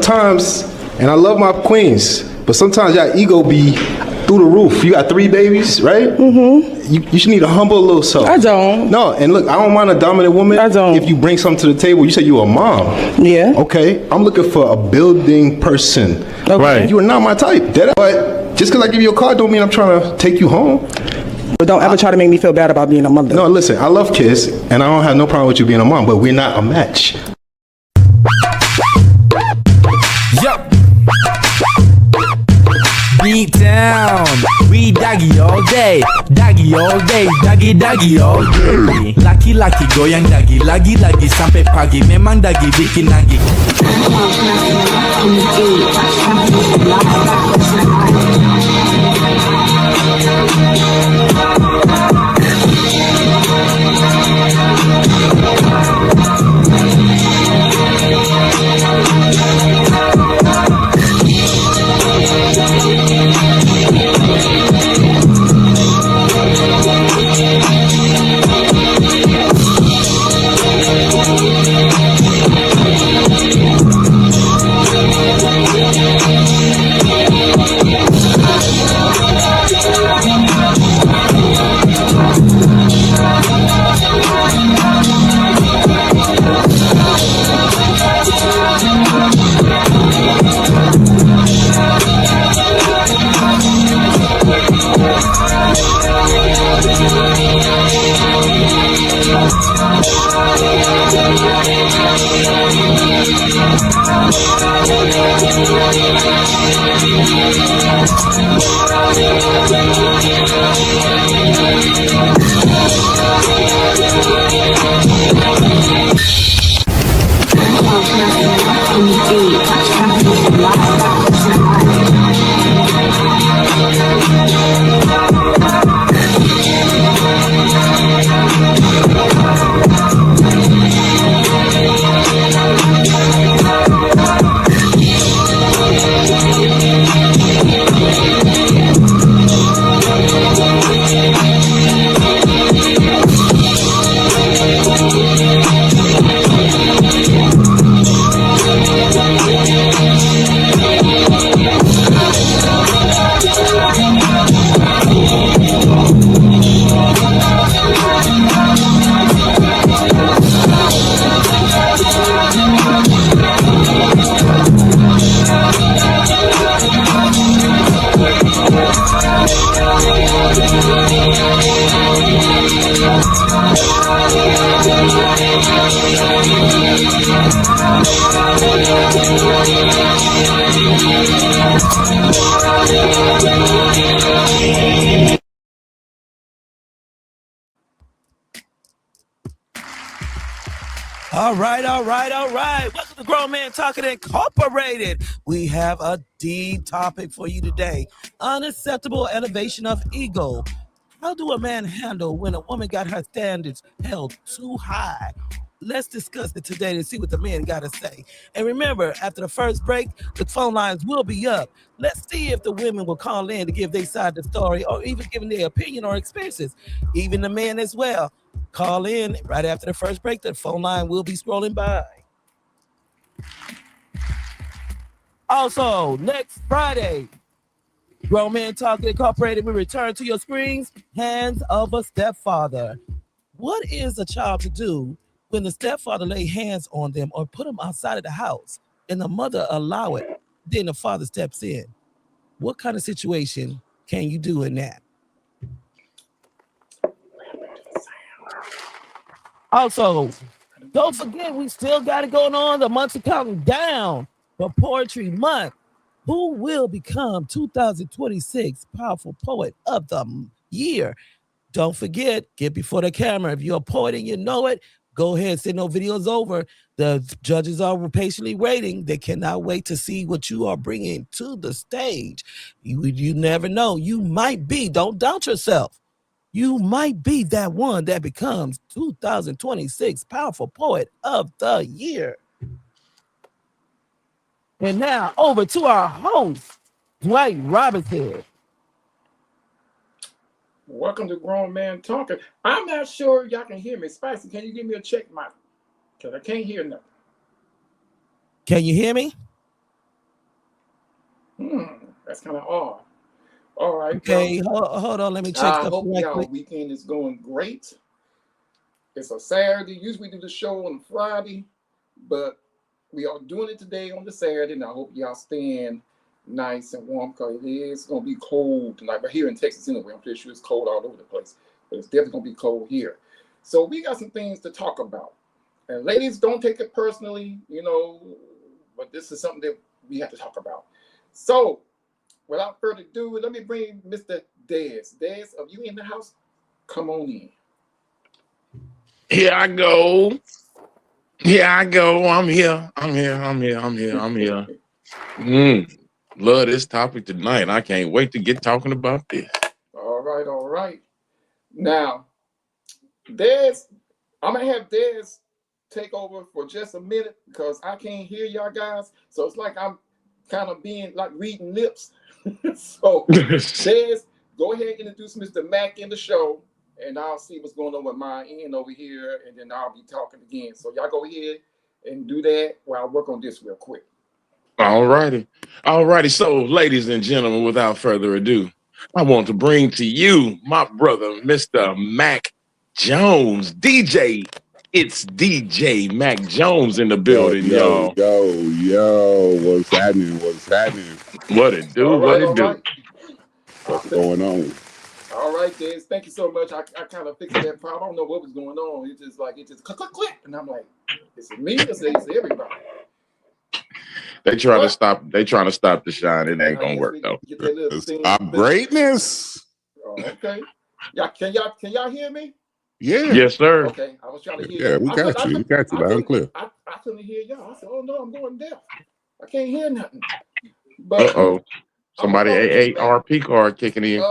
sometimes, and I love my queens, but sometimes y'all ego be through the roof. You got 3 babies, right? Mm-hmm. You should need to humble a little self. I don't. No, and look, I don't mind a dominant woman. I don't. If you bring something to the table, you say you a mom. Yeah. Okay, I'm looking for a building person. Okay. Right. You are not my type. But just because I give you a car don't mean I'm trying to take you home. But don't ever try to make me feel bad about being a mother. No, listen, I love kids, and I don't have no problem with you being a mom, but we're not a match. Yup. Beat down. We doggy all day. Doggy all day. Doggy doggy all day. Laki laki goyang doggy. Lagi lagi sampai pagi. Memang doggy bikin lagi. All right. Welcome to Grown Man Talking Incorporated. We have a deep topic for you today. Unacceptable elevation of ego. How do a man handle when a woman got her standards held too high? Let's discuss it today and see what the men got to say. And remember, after the first break, the phone lines will be up. Let's see if the women will call in to give their side of the story or even give their opinion or experiences. Even the men as well. Call in right after the first break. The phone line will be scrolling by. Also, next Friday, Grown Men Talking Incorporated, we return to your screens, Hands of a Stepfather. What is a child to do when the stepfather lay hands on them or put them outside of the house and the mother allow it? Then the father steps in. What kind of situation can you do in that? Also, don't forget, we still got it going on. The months are counting down for Poetry Month. Who will become 2026 Powerful Poet of the Year? Don't forget, get before the camera. If you're a poet and you know it, go ahead, send those videos over. The judges are patiently waiting. They cannot wait to see what you are bringing to the stage. You never know. You might be, don't doubt yourself. You might be that one that becomes 2026 Powerful Poet of the Year. And now over to our host, Dwight Robinson. Welcome to Grown Man Talking. I'm not sure y'all can hear me. Spicy, can you give me a check mark? Because I can't hear nothing. Can you hear me? That's kind of odd. All right. Okay, hold on. Let me check I something hope right y'all quick. weekend is going great. It's a Saturday. Usually we do the show on Friday, but we are doing it today on the Saturday, and I hope y'all staying nice and warm because it is going to be cold tonight. But here in Texas anyway, I'm pretty sure it's cold all over the place, but it's definitely going to be cold here. So we got some things to talk about. And ladies, don't take it personally, but this is something that we have to talk about. So without further ado, let me bring Mr. Dez. Dez, are you in the house? Come on in. Here I go. Here I go. I'm here. Love this topic tonight. I can't wait to get talking about this. All right. Now, Dez, I'm going to have Dez take over for just a minute because I can't hear y'all guys. So it's like I'm kind of being like reading lips. So, Dez, go ahead and introduce Mr. Mack in the show, and I'll see what's going on with my end over here, and then I'll be talking again. So y'all go ahead and do that while I work on this real quick. All righty. So, ladies and gentlemen, without further ado, I want to bring to you my brother, Mr. Mac Jones, DJ. It's DJ Mac Jones in the building, y'all. Yo, what's happening? What it do? All right. What's going on? All right, Dez. Thank you so much. I kind of fixed that problem. I don't know what was going on. It just click, click, click. And I'm like, is it me or is it everybody? They trying to stop the shine. It ain't gonna work though. Stop greatness. Oh, okay. Can y'all hear me? Yeah. Yes, sir. Okay. I was trying to hear. Yeah, we got you. We got you loud and clear. I couldn't hear y'all. I said, oh no, I'm going deaf. I can't hear nothing. But somebody AARP card kicking in.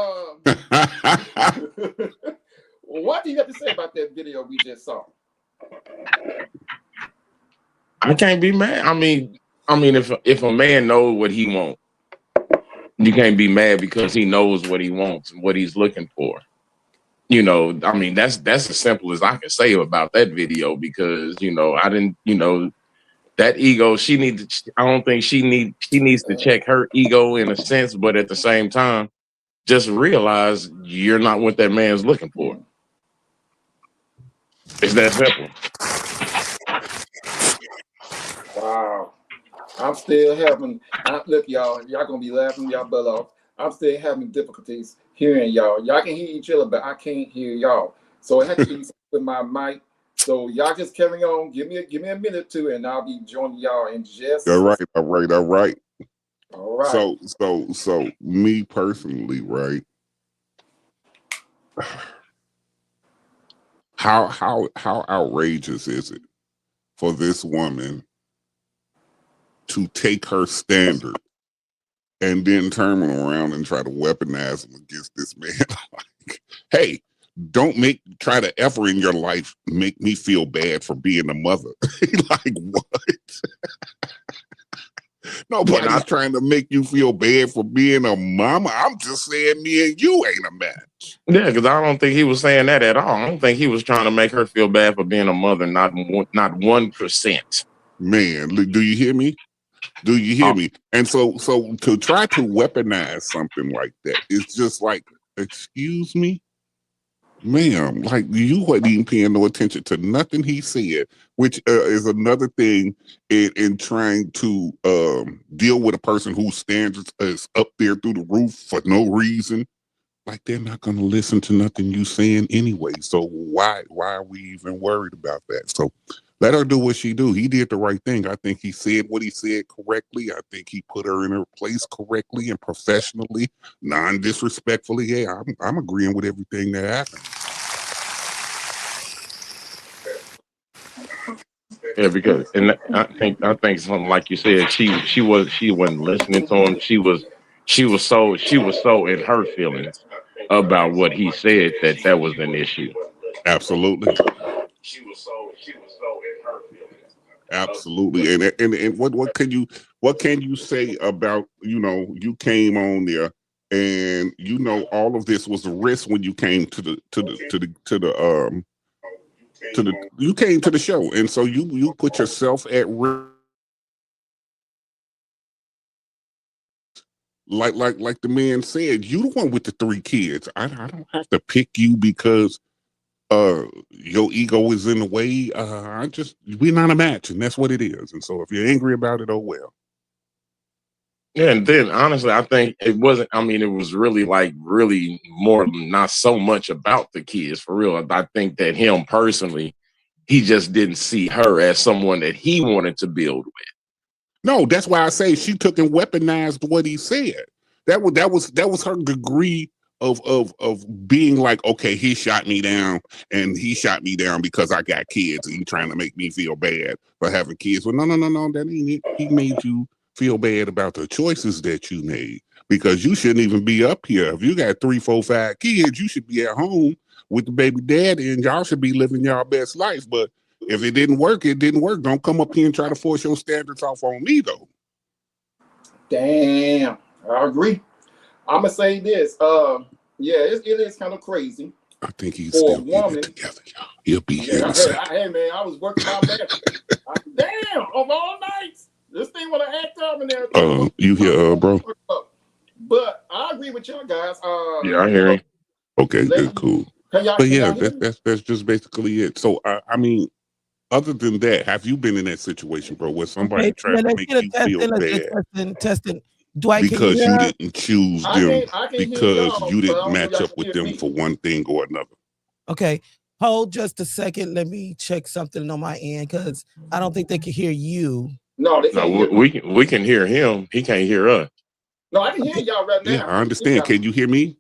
What do you have to say about that video we just saw? I can't be mad. I mean, if a man knows what he wants, you can't be mad because he knows what he wants and what he's looking for. That's as simple as I can say about that video because I didn't, that ego. I don't think she needs to check her ego in a sense, but at the same time, just realize you're not what that man's looking for. It's that simple. Wow. I'm still having, look, y'all gonna be laughing y'all butt off. I'm still having difficulties hearing y'all. Y'all can hear each other, but I can't hear y'all. So it has to be with my mic. So y'all just carry on. Give me a minute or two, and I'll be joining y'all in just. All right. All right. So me personally, right? How outrageous is it for this woman to take her standard and then turn around and try to weaponize them against this man? Like, hey, don't try to ever in your life make me feel bad for being a mother. Like, what? Nobody's trying to make you feel bad for being a mama. I'm just saying me and you ain't a match. Yeah, because I don't think he was saying that at all. I don't think he was trying to make her feel bad for being a mother. Not 1%. Man, do you hear me? And so to try to weaponize something like that, it's just like, excuse me, ma'am, like you wasn't even paying no attention to nothing he said, which is another thing in trying to deal with a person whose standards is up there through the roof for no reason. Like, they're not going to listen to nothing you saying anyway. So why are we even worried about that? So let her do what she do. He did the right thing. I think he said what he said correctly. I think he put her in her place correctly and professionally, non-disrespectfully. Yeah, I'm agreeing with everything that happened. Yeah, because I think something like you said, she wasn't listening to him. She was so in her feelings about what he said that was an issue. Absolutely. She was so in her feelings. Absolutely. And what can you say about, you came on there and all of this was a risk when you came you came to the show, and so you put yourself at risk. like the man said, you the one with the 3 kids. I don't have to pick you because your ego is in the way. We're not a match, and that's what it is. And so if you're angry about it, oh well. Yeah, and then honestly, I think it wasn't. I mean, it was really more, not so much about the kids for real. I think that him personally, he just didn't see her as someone that he wanted to build with. No, that's why I say she took and weaponized what he said. That was her degree of being like, okay, he shot me down, and he shot me down because I got kids, and he's trying to make me feel bad for having kids. Well, no, that ain't it. He made you feel bad about the choices that you made, because you shouldn't even be up here. If you got 3, 4, 5 kids, you should be at home with the baby daddy, and y'all should be living y'all best life. But if it didn't work, it didn't work. Don't come up here and try to force your standards off on me, though. Damn, I agree. I'm gonna say this. Yeah, it is kind of crazy. I think he's For a still getting woman. it together, y'all. He'll be here in a Hey, second. man, I was working my best. Damn, of all nights, this thing would have act up and everything. You here, bro? But I agree with y'all guys. Yeah, I hear you. Okay, good, cool. Can y'all, But can yeah, y'all hear me? that's just basically it. So I mean, other than that, have you been in that situation, bro, where somebody tried to make you feel bad Testing. Dwight, because can you didn't choose them I can hear because y'all, you but I didn't don't know match y'all up can with hear them me. for one thing or another? Okay, hold just a second. Let me check something on my end because I don't think they can hear you. No, they No, can't hear me. we can hear him. He can't hear us. No, I can hear y'all right now. Yeah, I understand. Can you hear me?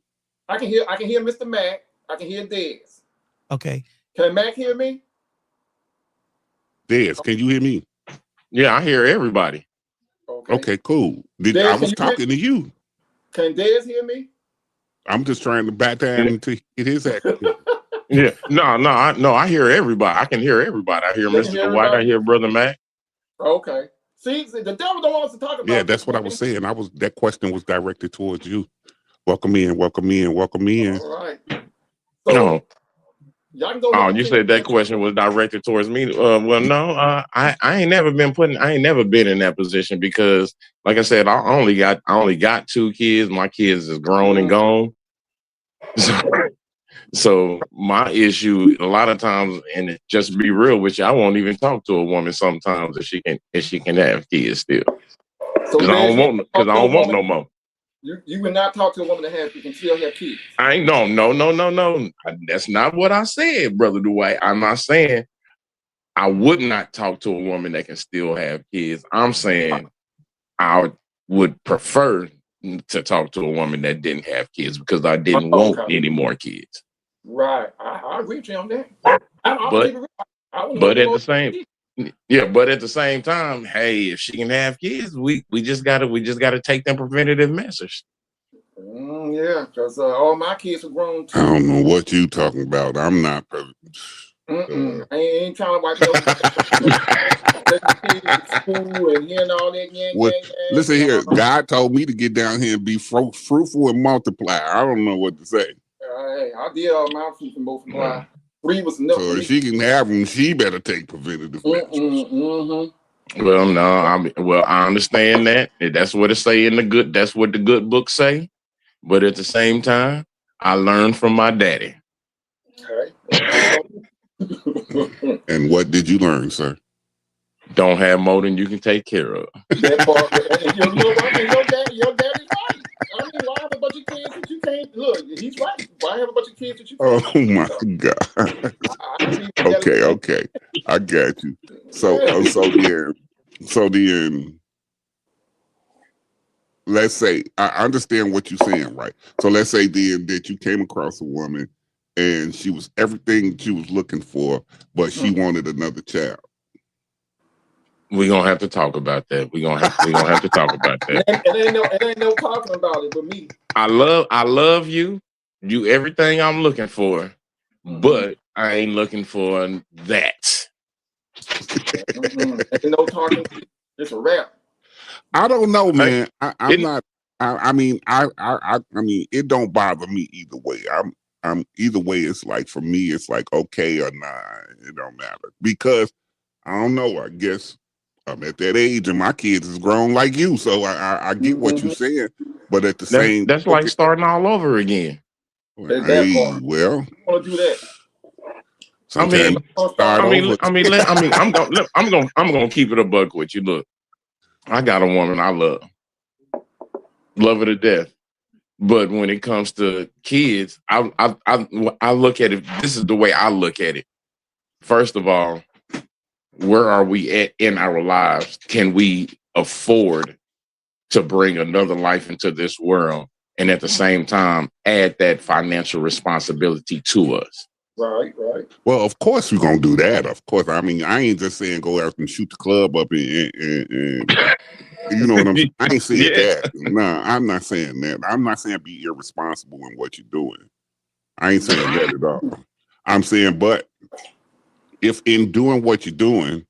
I can hear Mr. Mac. I can hear Dez. Okay. Can Mac hear me? Dez, can you hear me? Yeah, I hear everybody. Okay, cool. Dez, I can was you hear- talking to you. Can Dez hear me? I'm just trying to back down to get his act. Yeah, no, I hear everybody. I can hear everybody. I hear You can Mr. hear Dwight. I everybody? hear Brother Mac. Okay. See, the devil don't want us to talk about Yeah, this, that's what I man. was saying. That question was directed towards you. Welcome in, welcome in, welcome in. All right. So No. y'all can go Oh, ahead and you finish said that that. question was directed towards me. Well, no, I ain't never been in that position because, like I said, I only got 2 kids. My kids is grown and gone. So my issue a lot of times, and just to be real with you, I won't even talk to a woman sometimes if she can have kids still. So Because I Dez, don't want no more. You would not talk to a woman that can still have kids. I ain't no. That's not what I said, Brother Dwight. I'm not saying I would not talk to a woman that can still have kids. I'm saying I would prefer to talk to a woman that didn't have kids because I didn't want any more kids. Right. I agree with you on that. But at the same time, hey, if she can have kids, we just gotta take them preventative measures. Yeah, because all my kids are grown too. I don't know what you talking about. I'm not. I ain't trying to wipe no school and hearing all that. Listen here, God told me to get down here and be fruitful and multiply. I don't know what to say. Hey, I did all my fruit and multiply. 3 was enough. So if she can have them, she better take preventative measures. Well, no, I understand that. That's what it say in the good. That's what the good book say. But at the same time, I learned from my daddy. And what did you learn, sir? Don't have more than you can take care of. That part, your daddy's right. I mean, why have a bunch of kids that you can't look? He's right. Why have a bunch of kids that you can't? Oh my God. Okay. I got you. So then, let's say I understand what you're saying, right? So let's say then that you came across a woman and she was everything she was looking for, but she wanted another child. We're gonna have to talk about that. We're gonna have to talk about that. It ain't no talking about it, but me. I love you. You everything I'm looking for, but I ain't looking for that. Ain't no talking. It's a wrap. I don't know, man. I'm not. I mean, it don't bother me either way. I'm either way. It's like for me, it's like okay or not. It don't matter because I don't know. I guess I'm at that age, and my kids is grown like you, so I get what you're saying. But at the same, That's like starting all over again. Hey, well, I want to do that. sometimes I'm gonna keep it a buck with you. Look, I got a woman I love her to death. But when it comes to kids, I look at it. This is the way I look at it. First of all, where are we at in our lives? Can we afford to bring another life into this world, and at the same time add that financial responsibility to us? Right. well, of course we're gonna do that. Of course, I mean, I ain't just saying go out and shoot the club up and you know what I'm saying. I ain't saying that. No, I'm not saying that. I'm not saying be irresponsible in what you're doing. I ain't saying that at all. I'm saying, but if in doing what you're doing,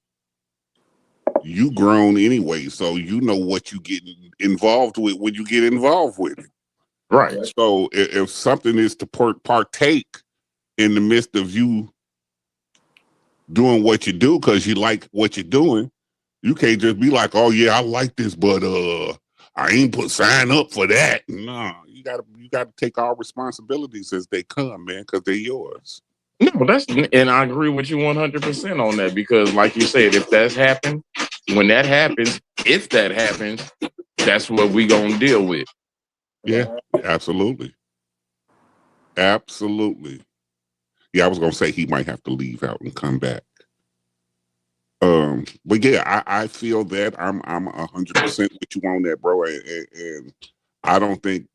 you grown anyway, so you know what you get involved with when you get involved with it. Right. So if something is to partake in the midst of you doing what you do because you like what you're doing, you can't just be like, oh yeah, I like this, but I ain't sign up for that. No, you gotta take all responsibilities as they come, man, because they're yours. No, and I agree with you 100% on that, because like you said, if that's happened, when that happens, if that happens, that's what we gonna deal with. Yeah, absolutely. Absolutely. Yeah, I was gonna say he might have to leave out and come back. But yeah, I feel that I'm 100% with you on that, bro. And I don't think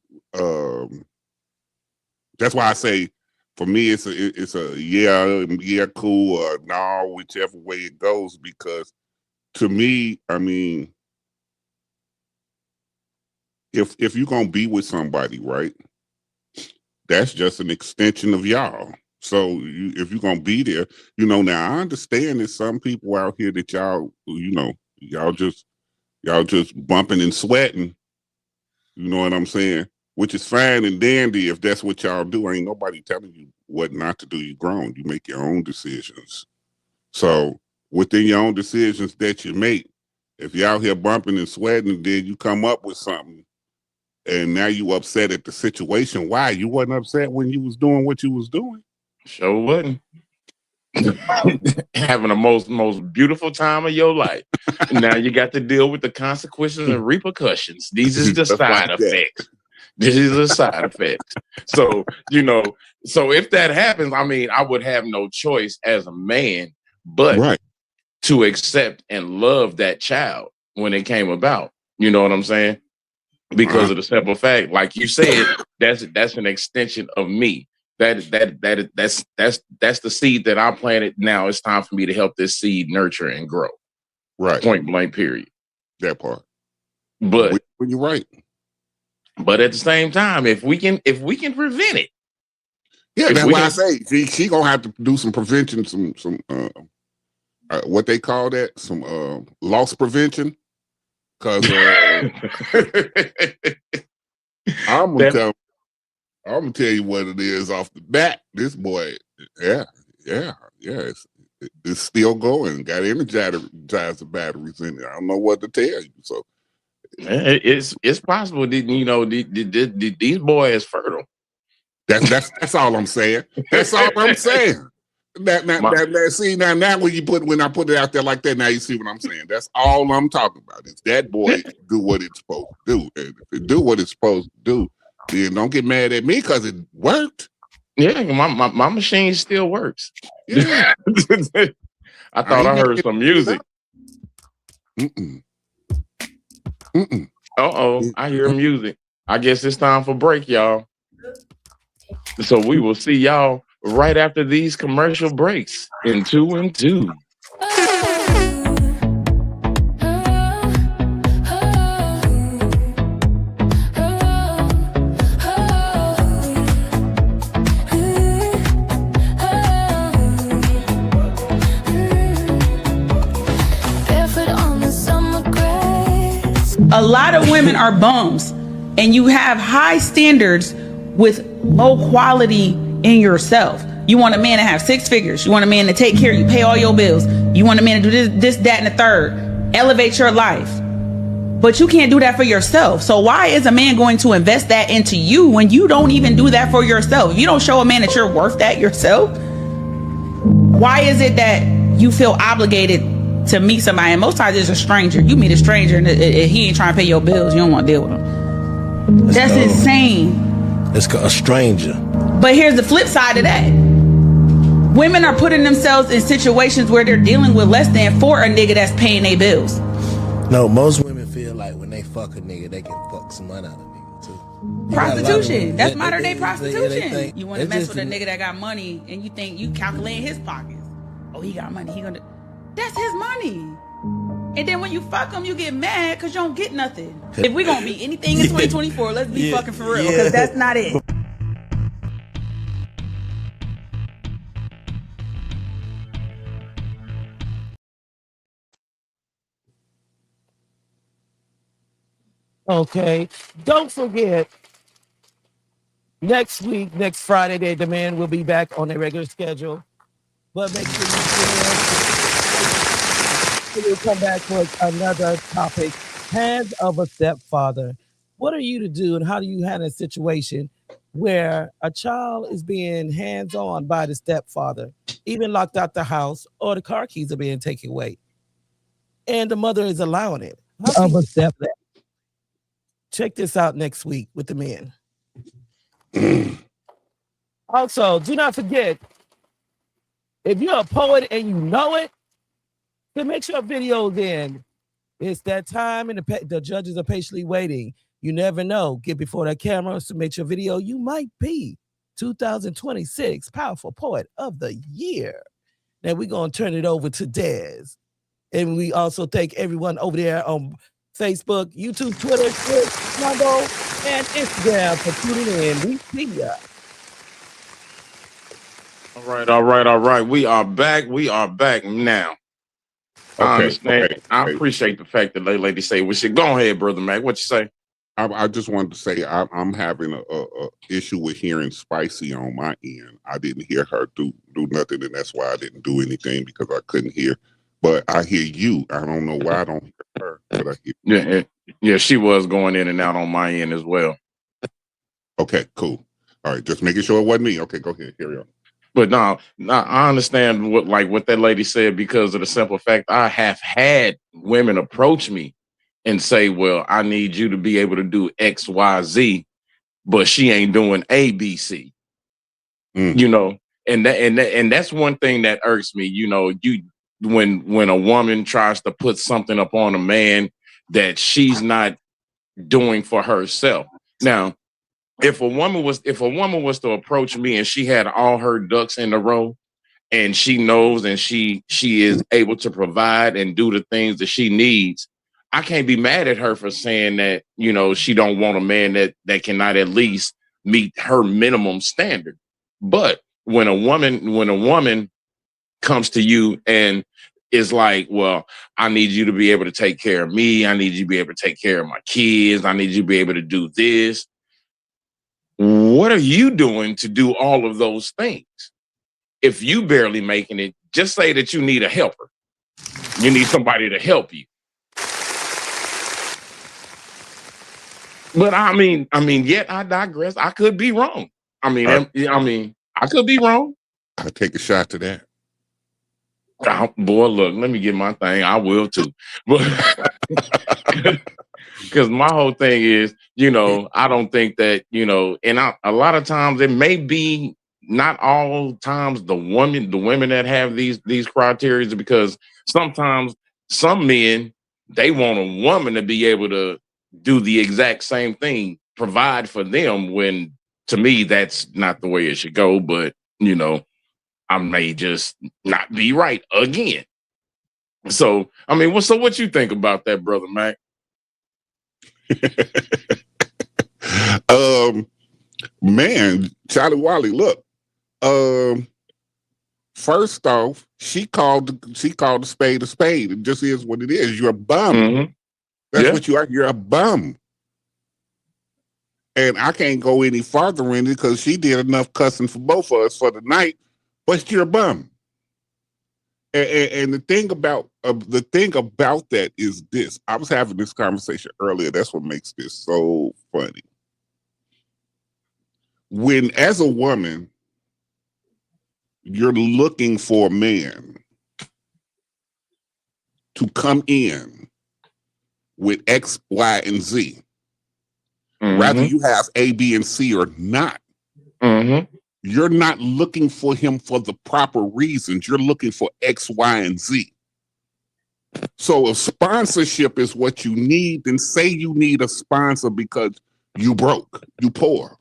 that's why I say for me it's a yeah cool or no, whichever way it goes, because to me, I mean, if you're gonna be with somebody, right, that's just an extension of y'all. So if you're gonna be there, you know. Now I understand there's some people out here that y'all just bumping and sweating. You know what I'm saying? Which is fine and dandy if that's what y'all do. Ain't nobody telling you what not to do. You grown. You make your own decisions. So within your own decisions that you make, if you're out here bumping and sweating, then you come up with something, and now you upset at the situation. Why? You wasn't upset when you was doing what you was doing. Sure wasn't. Having the most beautiful time of your life. Now you got to deal with the consequences and repercussions. These is the side effects. This is a side effect. So, so if that happens, I mean, I would have no choice as a man but to accept and love that child when it came about. You know what I'm saying? Because of the simple fact, like you said, that's an extension of me. That's the seed that I planted. Now it's time for me to help this seed nurture and grow. Right. Point blank, period. That part. But you're right. But at the same time, if we can prevent it. Yeah, that's why I say she gonna have to do some prevention, some what they call that, some loss prevention. Cause I'm gonna tell you what it is off the bat. This boy, it's still going. Got energizer batteries in it. I don't know what to tell you. So it's possible that these boys fertile. That's all I'm saying. That's all I'm saying. Now when I put it out there like that, now you see what I'm saying. That's all I'm talking about. Is that boy do what it's supposed to do. And if it do what it's supposed to do, then don't get mad at me because it worked. Yeah, my machine still works. Yeah. I thought I heard some music. I hear music. I guess it's time for break, y'all. So we will see y'all right after these commercial breaks in 2 and 2. A lot of women are bums, and you have high standards with low quality in yourself. You want a man to have 6 figures. You want a man to take care of you, pay all your bills. You want a man to do this, that, and the third. elevate your life. But you can't do that for yourself. So why is a man going to invest that into you when you don't even do that for yourself? You don't show a man that you're worth that yourself. Why is it that you feel obligated to meet somebody? And most times it's a stranger. You meet a stranger and he ain't trying to pay your bills. You don't want to deal with him. That's insane. It's a stranger. But here's the flip side of that. Women are putting themselves in situations where they're dealing with less than for a nigga that's paying their bills. No, most women feel like when they fuck a nigga, they can fuck some money out of a nigga too. Prostitution. That's modern day prostitution. think- You want to they mess just- with a nigga that got money and you think you calculating his pockets. Oh, he got money. That's his money. And then when you fuck him, you get mad because you don't get nothing. If we gonna be anything in 2024, let's be fucking for real, because that's not it. Okay. Don't forget, next week, next Friday, the man will be back on a regular schedule. But make sure you share. We'll come back with another topic. Hands of a stepfather. What are you to do and how do you handle a situation where a child is being hands-on by the stepfather, even locked out the house, or the car keys are being taken away, and the mother is allowing it? How of a step that? Check this out next week with the men. Also, do not forget, if you're a poet and you know it, then make sure video's in. It's that time and the judges are patiently waiting. You never know. Get before that camera, submit your video. You might be 2026 Powerful Poet of the Year. Now we're going to turn it over to Dez. And we also thank everyone over there on Facebook, YouTube, Twitter, Twitch, Rumble, and Instagram for tuning in. We see ya. All right. We are back now. I understand. Okay. I appreciate the fact that lady say we should go ahead, Brother Mac. What you say? I just wanted to say I'm having a issue with hearing Spicy on my end. I didn't hear her do nothing, and that's why I didn't do anything, because I couldn't hear. But I hear you. I don't know why I don't hear her, but I hear. Yeah, she was going in and out on my end as well. Okay, cool. All right, just making sure it wasn't me. Okay, go ahead. Carry on. But no, I understand what that lady said, because of the simple fact I have had women approach me and say, well, I need you to be able to do X, Y, Z, but she ain't doing A, B, C. You know, and that's one thing that irks me. You know, when a woman tries to put something upon a man that she's not doing for herself. Now, if a woman was to approach me and she had all her ducks in a row, and she knows and she is able to provide and do the things that she needs, I can't be mad at her for saying that, you know, she don't want a man that cannot at least meet her minimum standard. But when a woman comes to you and is like, well, I need you to be able to take care of me. I need you to be able to take care of my kids. I need you to be able to do this. What are you doing to do all of those things? If you barely making it, just say that you need a helper. You need somebody to help you. But I mean, yet I digress. I could be wrong. I could be wrong. I'll take a shot to that. Oh, boy, look, let me get my thing. I will too. Because my whole thing is, you know, I don't think that, you know, and a lot of times it may be not all times the women that have these criteria, because sometimes some men, they want a woman to be able to do the exact same thing, provide for them, when to me that's not the way it should go. But, you know, I may just not be right again. So, I mean, so what you think about that, Brother Mac? Man, Charlie Wally, look. First off, she called a spade a spade. It just is what it is. You're a bum. Mm-hmm. That's what you are. You're a bum. And I can't go any farther in it because she did enough cussing for both of us for the night. But you're a bum. And the thing about that is this. I was having this conversation earlier. That's what makes this so funny. When, as a woman, you're looking for a man to come in with X, Y, and Z, whether you have A, B, and C or not, you're not looking for him for the proper reasons. You're looking for X, Y, and Z. So if sponsorship is what you need, then say you need a sponsor because you broke, you poor.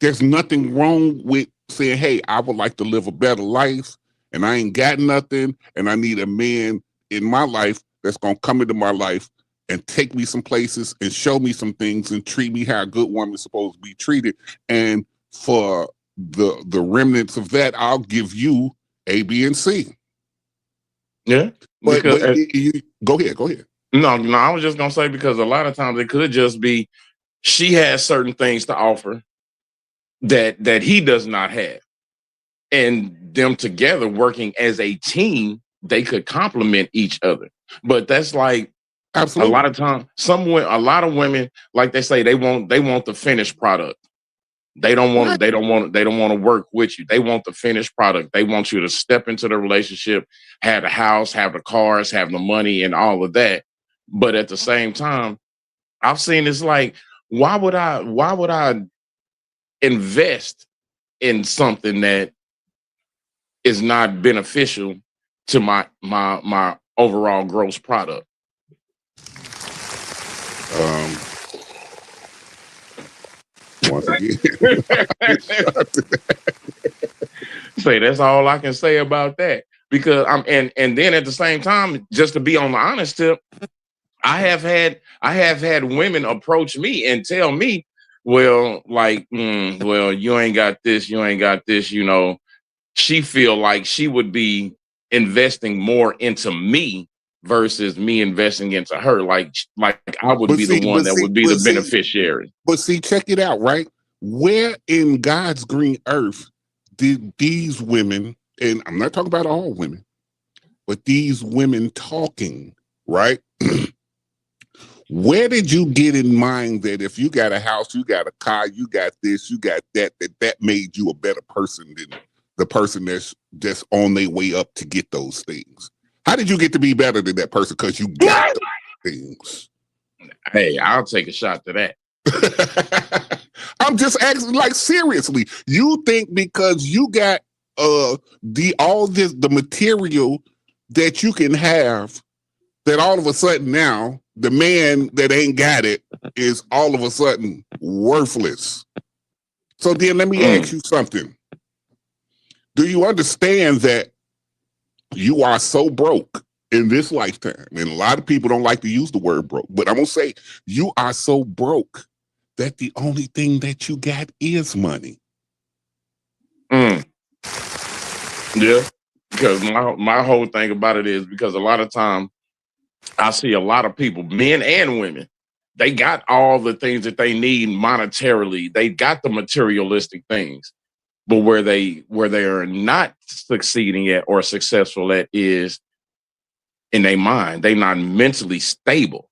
There's nothing wrong with saying, hey, I would like to live a better life and I ain't got nothing and I need a man in my life that's going to come into my life and take me some places and show me some things and treat me how a good woman is supposed to be treated. And for the remnants of that, I'll give you A, B, and C. Yeah. But go ahead. No, I was just going to say, because a lot of times it could just be she has certain things to offer that he does not have. And them together working as a team, they could complement each other. But that's like, absolutely, a lot of times, a lot of women, like they say, they want the finished product. They don't want to work with you. They want the finished product. They want you to step into the relationship, have the house, have the cars, have the money, and all of that. But at the same time, I've seen it's like, why would I invest in something that is not beneficial to my overall gross product? Once again, say that's all I can say about that, because and then at the same time, just to be on the honest tip, I have had women approach me and tell me, well, like, well, you ain't got this, you know. She feel like she would be investing more into me versus me investing into her. Like I would be the one that would be the beneficiary. But see, check it out, right? Where in God's green earth did these women, and I'm not talking about all women, but these women talking, right? Where did you get in mind that if you got a house, you got a car, you got this, you got that made you a better person than the person that's just on their way up to get those things? How did you get to be better than that person? Because you got those things. Hey, I'll take a shot to that. I'm just asking, like, seriously, you think because you got the material that you can have, that all of a sudden now the man that ain't got it is all of a sudden worthless? So then let me ask you something. Do you understand that you are so broke in this lifetime? And a lot of people don't like to use the word broke, but I'm going to say you are so broke that the only thing that you got is money. Yeah, because my whole thing about it is, because a lot of time I see a lot of people, men and women, they got all the things that they need monetarily. They got the materialistic things, but where they are not succeeding at or successful at is in their mind. They're not mentally stable.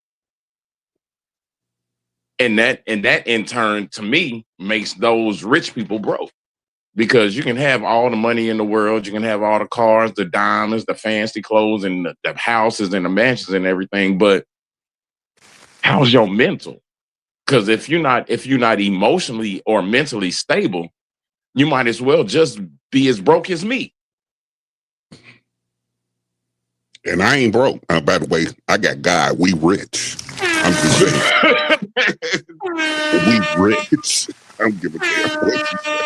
And that in turn, to me, makes those rich people broke. Because you can have all the money in the world, you can have all the cars, the diamonds, the fancy clothes, and the houses and the mansions and everything, but how's your mental? Because if you're not emotionally or mentally stable, you might as well just be as broke as me. And I ain't broke. By the way, I got God. We rich. I'm just saying. We rich. I don't give a damn what you say.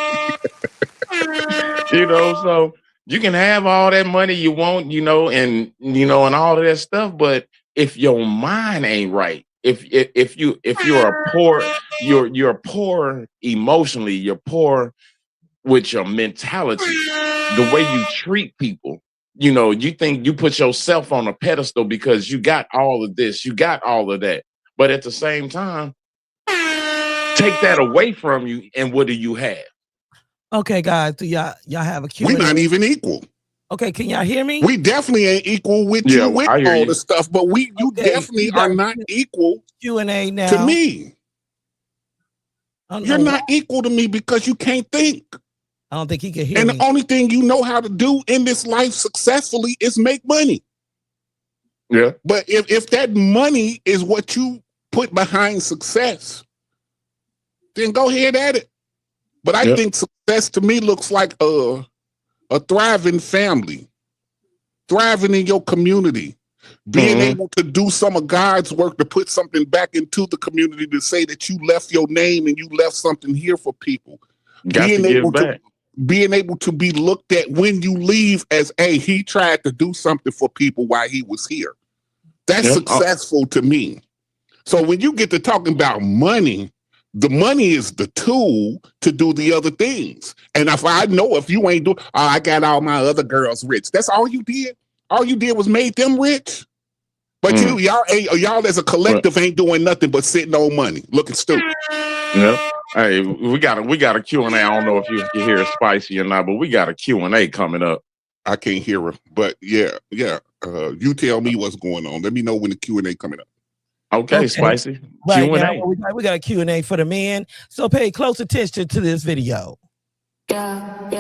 You know, so you can have all that money you want, and all of that stuff, but if your mind ain't right, if you're poor emotionally, you're poor with your mentality, the way you treat people, you think you put yourself on a pedestal because you got all of this, you got all of that, but at the same time, take that away from you, and what do you have? Okay, guys, do y'all have a Q&A? We're not even equal. Okay, can y'all hear me? We definitely ain't equal with Yeah, you with I hear all you. the stuff, but you Okay, definitely you got are not equal Q&A now. to me. I don't You're know not equal to me because you can't think. I don't think he can hear And me. the only thing you know how to do in this life successfully is make money. Yeah. But if that money is what you put behind success, then go ahead at it. But I think success to me looks like a thriving family, thriving in your community, being able to do some of God's work to put something back into the community to say that you left your name and you left something here for people. Got to give back. Being able to be looked at when you leave as, hey, he tried to do something for people while he was here. That's successful to me. So when you get to talking about money, the money is the tool to do the other things. And if I know if you ain't doing, I got all my other girls rich. That's all you did. All you did was made them rich. But y'all as a collective ain't doing nothing but sitting on money, looking stupid. Yeah. Hey, we got a Q&A. I don't know if you can hear Spicy or not, but we got a Q&A coming up. I can't hear her, but yeah. You tell me what's going on. Let me know when the Q&A coming up. Okay. Spicy. Right Q&A. now, we got a Q&A for the men. So pay close attention to this video. Yeah.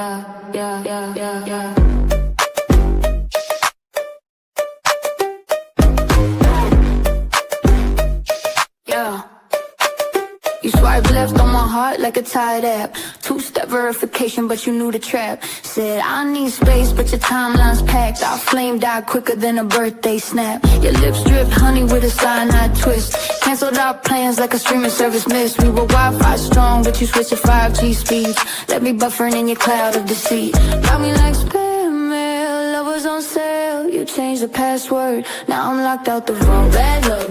You swipe left on my heart like a tired app. Two-step verification, but you knew the trap. Said I need space, but your timeline's packed. Our flame died quicker than a birthday snap. Your lips dripped honey with a cyanide twist. Canceled our plans like a streaming service missed. We were Wi-Fi strong, but you switched to 5G speeds. Let me buffering in your cloud of deceit. Got me like spam mail, lovers on sale. You changed the password, now I'm locked out the vault. Bad love,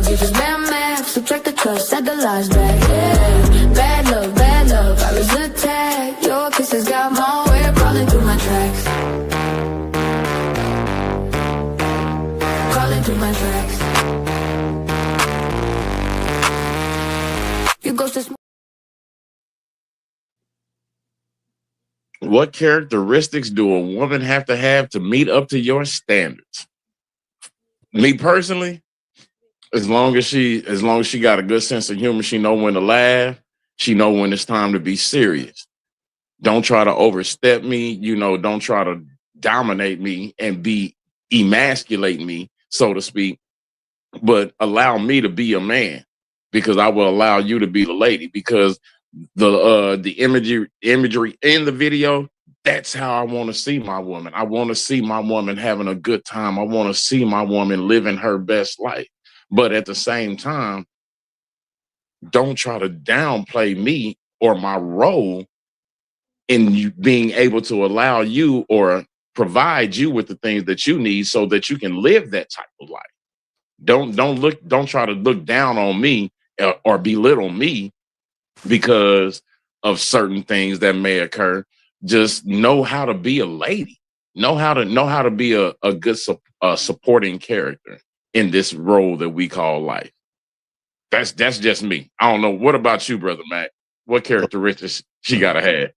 you just bad math. Subtract the trust, add the lies back, yeah. Bad love, I was attacked. Your kisses got my way crawling through my tracks. Crawling through my tracks. You ghost this. What characteristics do a woman have to meet up to your standards? Me personally, as long as she got a good sense of humor, she know when to laugh, she know when it's time to be serious. Don't try to overstep me, don't try to dominate me and emasculate me, so to speak, but allow me to be a man, because I will allow you to be the lady, because the imagery in the video, that's how I want to see my woman. I want to see my woman having a good time. I want to see my woman living her best life. But at the same time, don't try to downplay me or my role in you being able to allow you or provide you with the things that you need so that you can live that type of life. Don't try to look down on me or belittle me because of certain things that may occur. Just know how to be a lady. Know how to be a good supporting character in this role that we call life. That's just me. I don't know. What about you, Brother Mac? What characteristics she gotta have?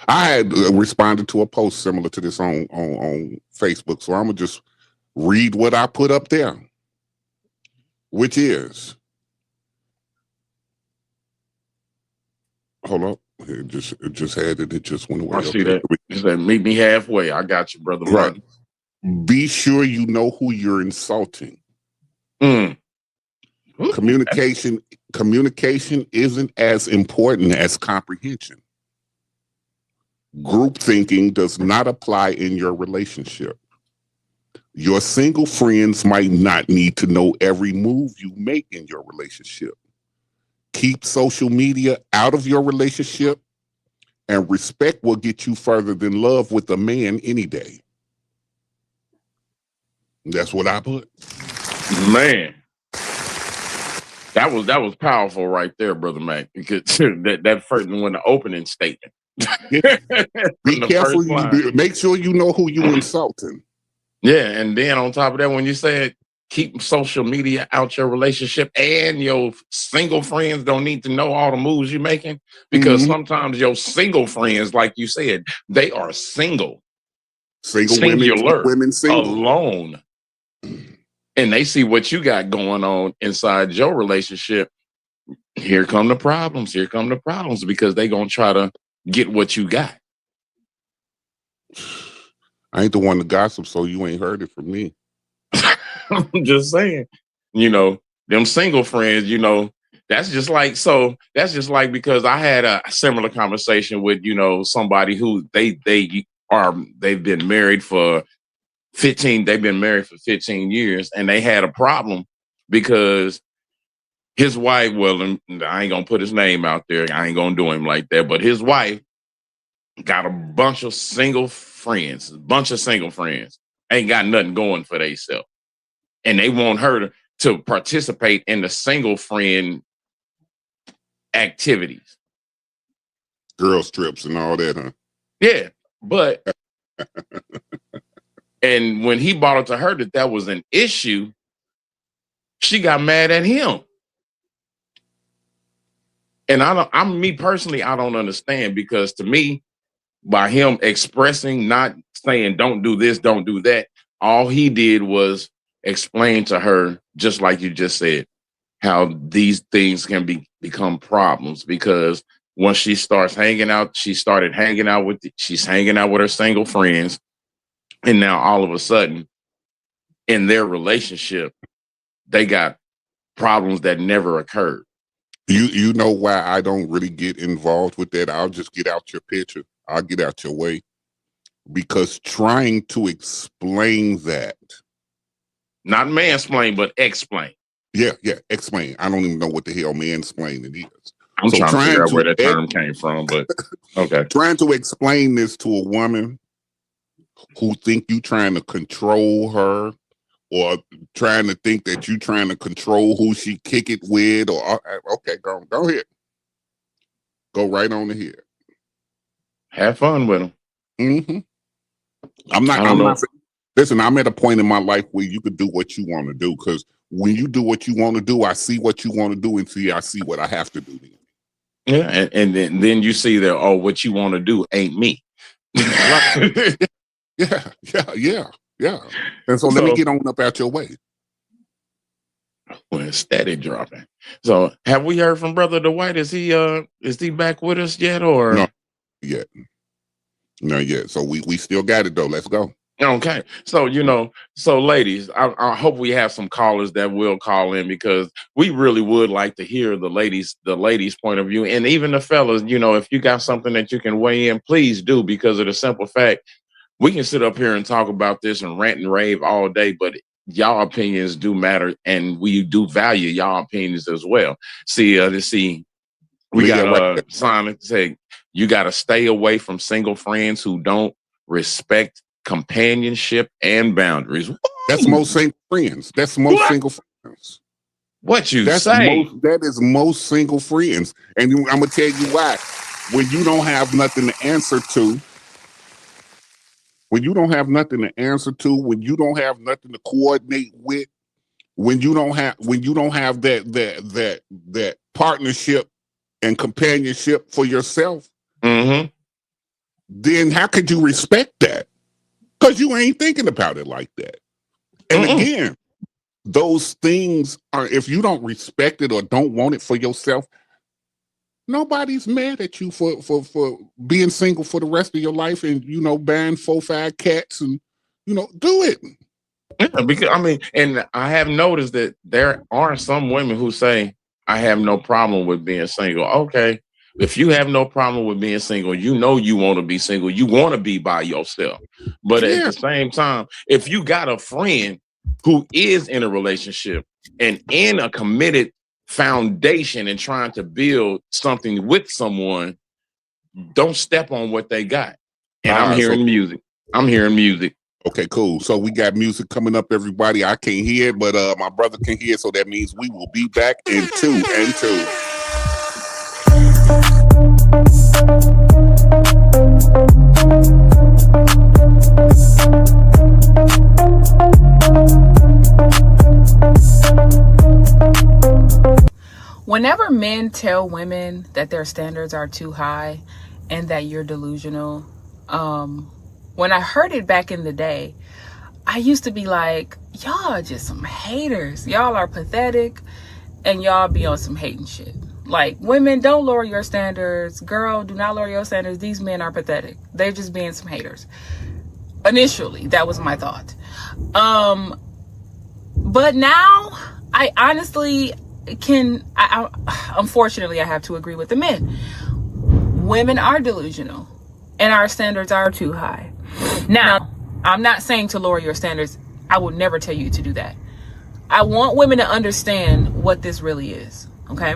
I had responded to a post similar to this on Facebook, so I'm gonna just read what I put up there, which is, hold up, it just went away. I see that. It said, meet me halfway. I got you, Brother Martin. Be sure you know who you're insulting. Communication isn't as important as comprehension. Group thinking does not apply in your relationship. Your single friends might not need to know every move you make in your relationship. Keep social media out of your relationship, and respect will get you further than love with a man any day. That's what I put. Man, that was powerful right there, Brother Mac. Because that first one, the opening statement. Be careful. Make sure you know who you insulting. Yeah, and then on top of that, when you said keep social media out your relationship, and your single friends don't need to know all the moves you're making, because sometimes your single friends, like you said, they are single women single, alone, and they see what you got going on inside your relationship. Here come the problems. Because they gonna try to get what you got. I ain't the one to gossip, so you ain't heard it from me. I'm just saying, them single friends, that's just like because I had a similar conversation with, somebody who they've been married for 15 years, and they had a problem because his wife, well, I ain't gonna put his name out there, I ain't gonna do him like that, but his wife got a bunch of single friends, ain't got nothing going for themselves. And they want her to participate in the single friend activities. Girls trips and all that, huh? Yeah, but and when he brought it to her that was an issue, she got mad at him. And me personally, I don't understand, because to me, by him expressing, not saying don't do this, don't do that, all he did was explain to her, just like you just said, how these things can become problems, because once she starts hanging out, she's hanging out with her single friends, and now all of a sudden in their relationship, they got problems that never occurred. You know why I don't really get involved with that? I'll just get out your picture. I'll get out your way, because trying to explain that, not mansplain, but explain. Yeah, explain. I don't even know what the hell mansplaining is. I'm trying to figure out where that term came from, but okay. Trying to explain this to a woman who think you trying to control her, or trying to think that you trying to control who she kick it with, or okay, go ahead. Go right on ahead. Have fun with them. Mm-hmm. I'm not. Listen, I'm at a point in my life where you could do what you want to do, because when you do what you want to do, I see what you want to do, and I see what I have to do. Yeah, and then you see that, oh, what you want to do ain't me. Yeah. And so let me get on up out your way. Well, steady dropping. So have we heard from Brother Dwight? Is he back with us yet, or no? Not yet. So we still got it though. Let's go. Okay. So ladies, I hope we have some callers that will call in, because we really would like to hear the ladies' point of view, and even the fellas, if you got something that you can weigh in, please do, because of the simple fact, we can sit up here and talk about this and rant and rave all day, but y'all opinions do matter, and we do value y'all opinions as well. We got Simon say, you got to stay away from single friends who don't respect companionship and boundaries. That's most single friends. Single friends. What you say? That is most single friends. And I'm going to tell you why. When you don't have nothing to answer to, when you don't have nothing to coordinate with, when you don't have that partnership and companionship for yourself, then how could you respect that? Because you ain't thinking about it like that. And again, those things are, if you don't respect it or don't want it for yourself, nobody's mad at you for being single for the rest of your life and, buying 4-5 cats and, do it. Yeah, because and I have noticed that there are some women who say, I have no problem with being single. Okay. If you have no problem with being single, you want to be single. You want to be by yourself. But at the same time, if you got a friend who is in a relationship and in a committed foundation and trying to build something with someone, don't step on what they got. And I'm hearing music. Okay, cool. So we got music coming up, everybody. I can't hear it, but my brother can hear it, so that means we will be back in 2 and 2. men tell women that their standards are too high and that you're delusional, when I heard it back in the day, I used to be like, y'all are just some haters. Y'all are pathetic and y'all be on some hating shit. Like, women, don't lower your standards. Girl, do not lower your standards. These men are pathetic. They're just being some haters. Initially, that was my thought. But now I honestly unfortunately, I have to agree with the men. Women are delusional and our standards are too high. Now, I'm not saying to lower your standards. I will never tell you to do that. I want women to understand what this really is, okay?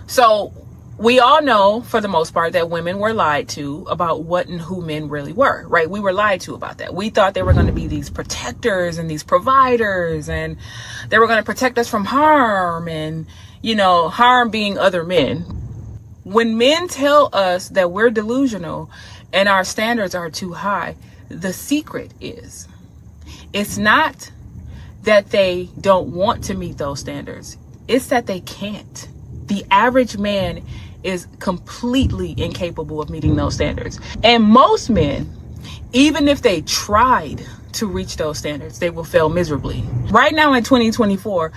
So we all know, for the most part, that women were lied to about what and who men really were, right? We were lied to about that. We thought they were going to be these protectors and these providers, and they were going to protect us from harm, and, you know, harm being other men. When men tell us that we're delusional and our standards are too high, the secret is, it's not that they don't want to meet those standards. It's that they can't. The average man is completely incapable of meeting those standards. And most men, even if they tried to reach those standards, they will fail miserably. Right now in 2024,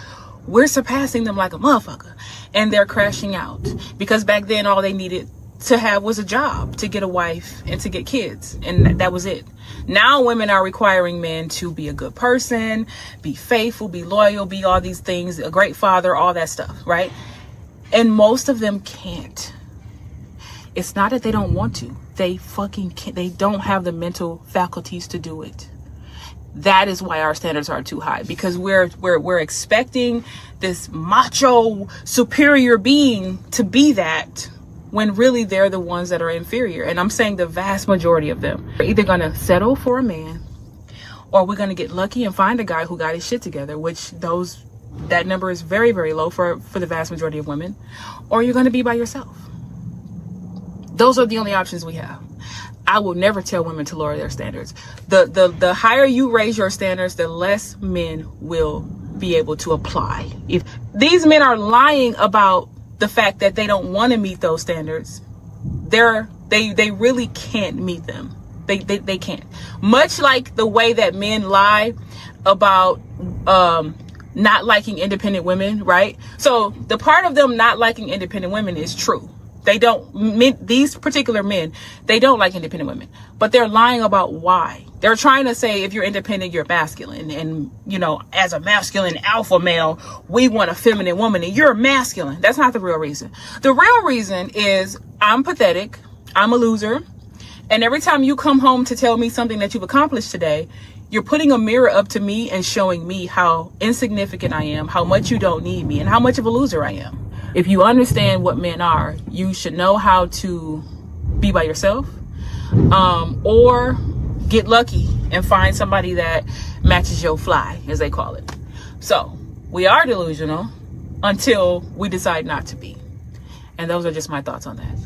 we're surpassing them like a motherfucker. And they're crashing out. Because back then, all they needed to have was a job, to get a wife, and to get kids. And that was it. Now women are requiring men to be a good person, be faithful, be loyal, be all these things, a great father, all that stuff, right? And most of them can't. It's not that they don't want to. They fucking can't. They don't have the mental faculties to do it. That is why our standards are too high, because we're expecting this macho superior being to be that, when really they're the ones that are inferior. And I'm saying the vast majority of them are either going to settle for a man, or we're going to get lucky and find a guy who got his shit together, which that number is very, very low for the vast majority of women, or you're going to be by yourself. Those are the only options we have. I will never tell women to lower their standards. The higher you raise your standards, the less men will be able to apply. If these men are lying about the fact that they don't want to meet those standards, they really can't meet them. They can't. Much like the way that men lie about not liking independent women, right? So the part of them not liking independent women is true. These particular men, they don't like independent women, but they're lying about why. They're trying to say, if you're independent, you're masculine. And, you know, as a masculine alpha male, we want a feminine woman and you're masculine. That's not the real reason. The real reason is I'm pathetic. I'm a loser. And every time you come home to tell me something that you've accomplished today, you're putting a mirror up to me and showing me how insignificant I am, how much you don't need me, and how much of a loser I am. If you understand what men are, you should know how to be by yourself, or get lucky and find somebody that matches your fly, as they call it. So we are delusional until we decide not to be. And those are just my thoughts on that.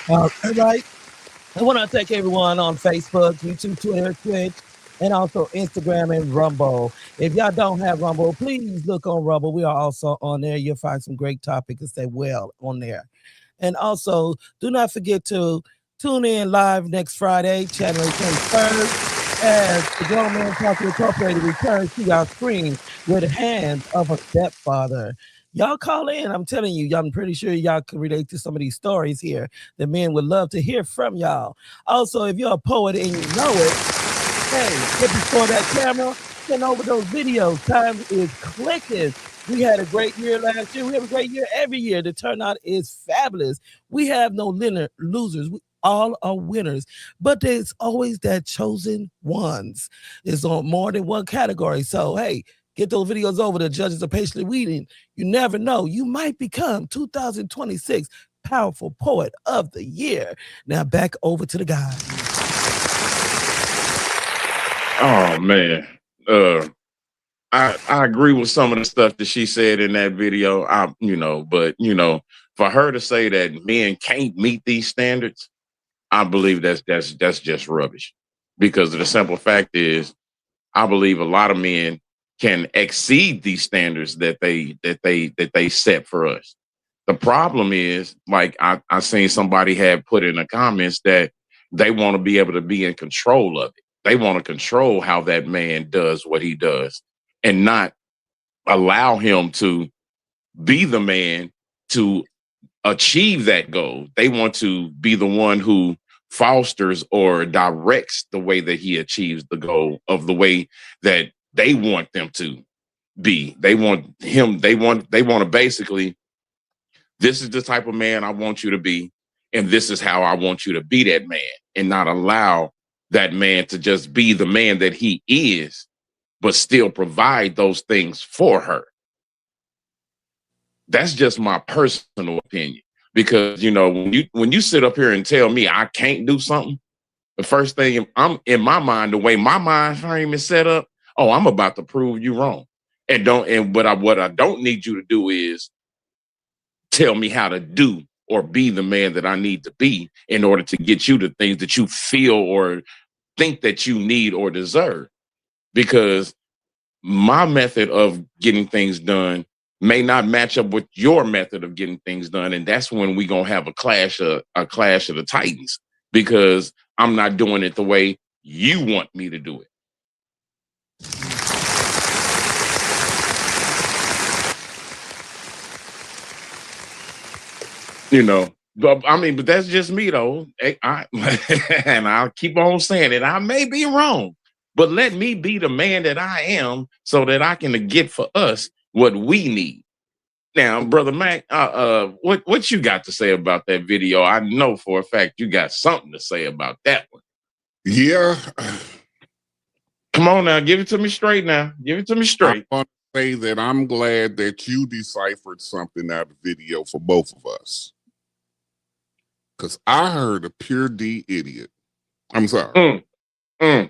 All right. I want to thank everyone on Facebook, YouTube, Twitter, Twitch, and also Instagram and Rumble. If y'all don't have Rumble, please look on Rumble. We are also on there. You'll find some great topics and say well on there. And also, do not forget to tune in live next Friday, January 21st, as the Grown Man Talking Incorporated returns to our screen with the hands of a stepfather. Y'all call in. I'm telling you, I'm pretty sure y'all can relate to some of these stories here. The men would love to hear from y'all. Also, if you're a poet and you know it, hey, get before that camera, send over those videos. Time is clicking. We had a great year last year. We have a great year every year. The turnout is fabulous. We have no losers. We all are winners. But there's always that chosen ones. It's on more than one category. So, hey, get those videos over. The judges are patiently waiting. You never know. You might become 2026 Powerful Poet of the Year. Now back over to the guys. Oh man. I agree with some of the stuff that she said in that video. But For her to say that men can't meet these standards, I believe that's just rubbish. Because the simple fact is, I believe a lot of men can exceed these standards that they set for us. The problem is, like I seen somebody had put in the comments that they want to be able to be in control of it. They want to control how that man does what he does and not allow him to be the man to achieve that goal. They want to be the one who fosters or directs the way that he achieves the goal of the way that they want them to be. They want to basically, this is the type of man I want you to be, and this is how I want you to be that man, and not allow that man to just be the man that he is, but still provide those things for her. That's just my personal opinion. Because, you know, when you sit up here and tell me I can't do something, the first thing I'm in my mind, the way my mind frame is set up, oh, I'm about to prove you wrong. What I don't need you to do is tell me how to do or be the man that I need to be in order to get you the things that you feel or think that you need or deserve. Because my method of getting things done may not match up with your method of getting things done. And that's when we're going to have a clash of the Titans, because I'm not doing it the way you want me to do it. You know, but that's just me though. And I'll keep on saying it. I may be wrong, but let me be the man that I am so that I can get for us what we need. Now, Brother Mac, what you got to say about that video? I know for a fact you got something to say about that one. Yeah. Come on now, give it to me straight now. Give it to me straight. I want to say that I'm glad that you deciphered something out of the video for both of us. Because I heard a pure D idiot. I'm sorry. I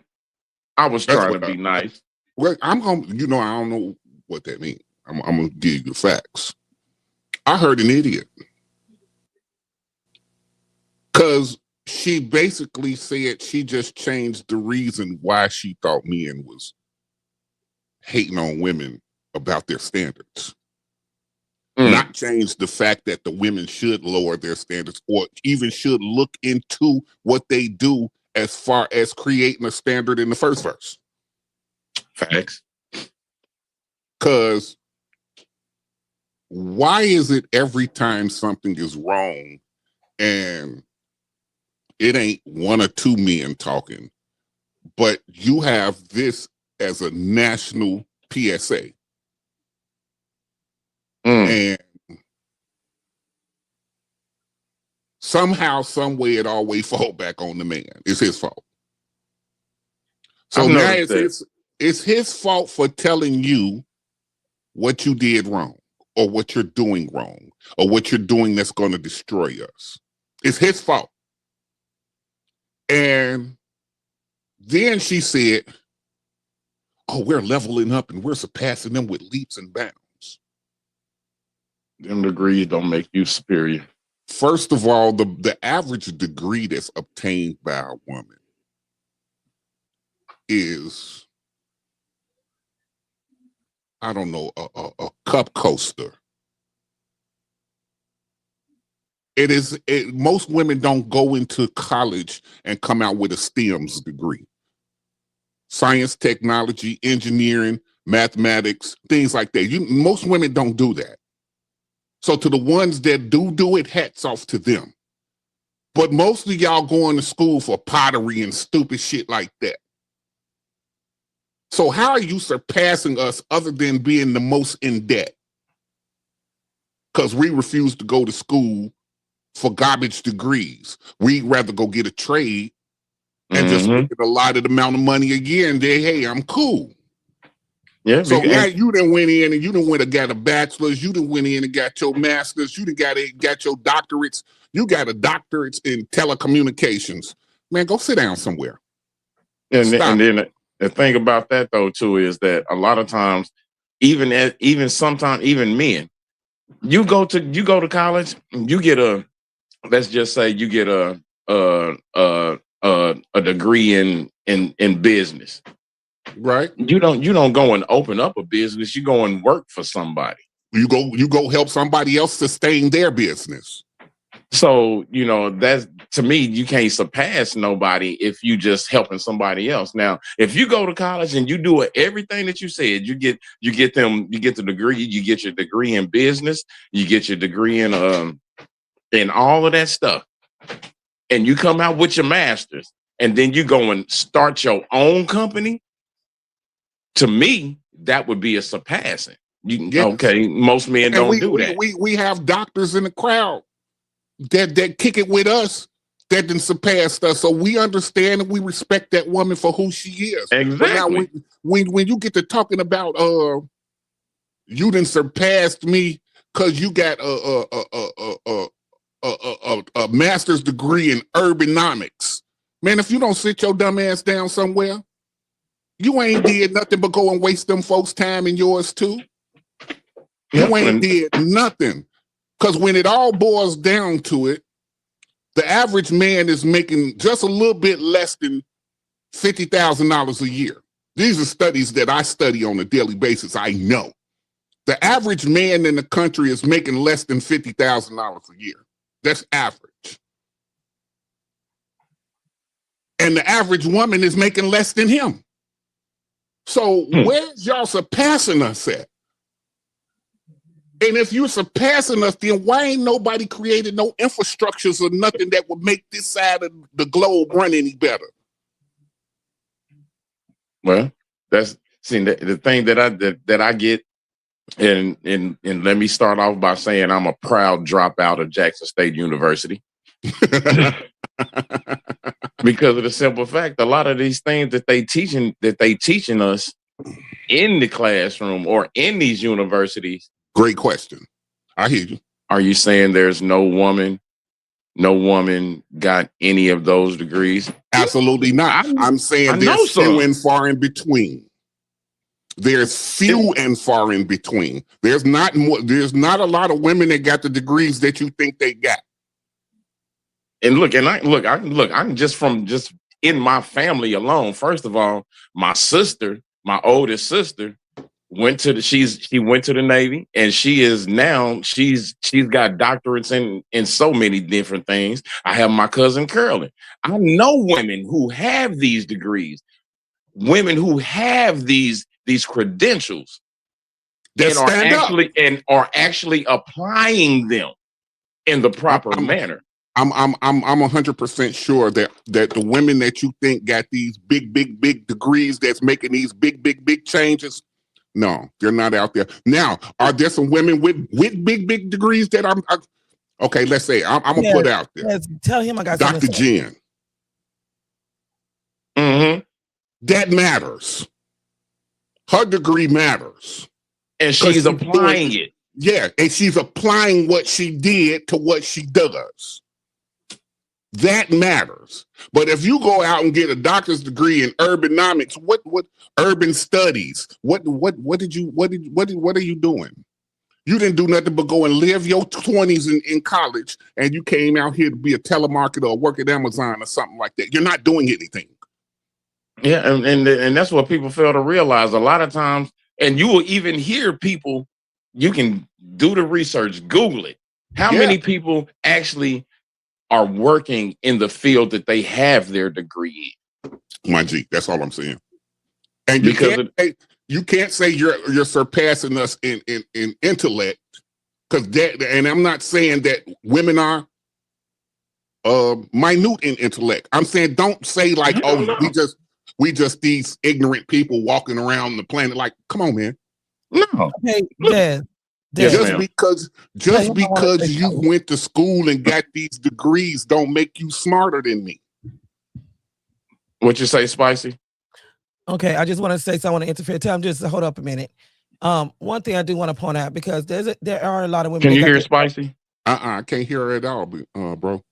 was trying to be nice. Well, I don't know what that means. I'm going to give you the facts. I heard an idiot. Because she basically said she just changed the reason why she thought men was hating on women about their standards. Not change the fact that the women should lower their standards or even should look into what they do as far as creating a standard in the first verse. Facts. Because why is it every time something is wrong and it ain't one or two men talking, but you have this as a national PSA? And somehow, some way, it always fall back on the man. It's his fault. So now it's his fault for telling you what you did wrong, or what you're doing wrong, or what you're doing that's going to destroy us. It's his fault. And then she said, oh, we're leveling up and we're surpassing them with leaps and bounds. Them degrees don't make you superior. First of all, the average degree that's obtained by a woman is, I don't know, a cup coaster. Most women don't go into college and come out with a STEMs degree. Science, technology, engineering, mathematics, things like that. Most women don't do that. So to the ones that do it, hats off to them. But most of y'all going to school for pottery and stupid shit like that. So how are you surpassing us other than being the most in debt? Because we refuse to go to school for garbage degrees. We'd rather go get a trade and just make it a lot of the amount of money a year and then, hey, I'm cool. Yeah. So now you done went in and you done went and got a bachelor's, you done went in and got your master's, you done got your doctorates, you got a doctorate in telecommunications. Man, go sit down somewhere. And then the thing about that though too is that a lot of times, even sometimes even men, You go to college, you get let's just say you get a degree in business. Right. You don't go and open up a business. You go and work for somebody. You go help somebody else sustain their business. So, that's, to me, you can't surpass nobody if you just helping somebody else. Now, if you go to college and you do everything that you said, you get the degree, you get your degree in business, you get your degree in all of that stuff, and you come out with your master's, and then you go and start your own company. To me, that would be a surpassing. Okay, most men don't do that. We have doctors in the crowd that kick it with us that done surpassed us, so we understand and we respect that woman for who she is. Exactly. But now when you get to talking about you done surpassed me because you got a master's degree in urbanomics, man. If you don't sit your dumb ass down somewhere, you ain't did nothing but go and waste them folks' time and yours too. You ain't did nothing. Because when it all boils down to it, the average man is making just a little bit less than $50,000 a year. These are studies that I study on a daily basis. I know. The average man in the country is making less than $50,000 a year. That's average. And the average woman is making less than him. So where's y'all surpassing us at? And if you're surpassing us, then why ain't nobody created no infrastructures or nothing that would make this side of the globe run any better? Well, that's the thing that I get, and let me start off by saying I'm a proud dropout of Jackson State University. Because of the simple fact, a lot of these things that they teaching us in the classroom or in these universities. Great question. I hear you. Are you saying there's no woman got any of those degrees? Absolutely not. I'm saying there's few and far in between. There's few and far in between. There's not a lot of women that got the degrees that you think they got. And I'm just in my family alone. First of all, my oldest sister, she went to the Navy, and she's got doctorates in so many different things. I have my cousin Curlin. I know women who have these degrees, women who have these credentials and are actually applying them in the proper manner. I'm 100% sure that the women that you think got these big degrees that's making these big changes, no, they're not out there. Now, are there some women with big degrees that okay, let's say I'm gonna put out there. Yes, tell him I got Dr. Jen. Mm-hmm. That matters. Her degree matters. And she's applying it. Yeah, and she's applying what she did to what she does. That matters. But if you go out and get a doctor's degree in urbanomics, what urban studies, what are you doing? You didn't do nothing but go and live your 20s in college, and you came out here to be a telemarketer or work at Amazon or something like that. You're not doing anything. Yeah, and that's what people fail to realize a lot of times. And you will even hear people, you can do the research, Google it. How many people actually are working in the field that they have their degree in? My G, that's all I'm saying. And you can't say you're surpassing us in intellect, because and I'm not saying that women are minute in intellect. I'm saying don't say like, we just these ignorant people walking around the planet. Like, come on, man. No. Okay, Dad. Just because you went to school and got these degrees don't make you smarter than me. What you say, Spicy? Okay, I just want to say something. I want to interfere. Tell him just hold up a minute. One thing I do want to point out, because there are a lot of women. Can you hear Spicy? I can't hear her at all, bro.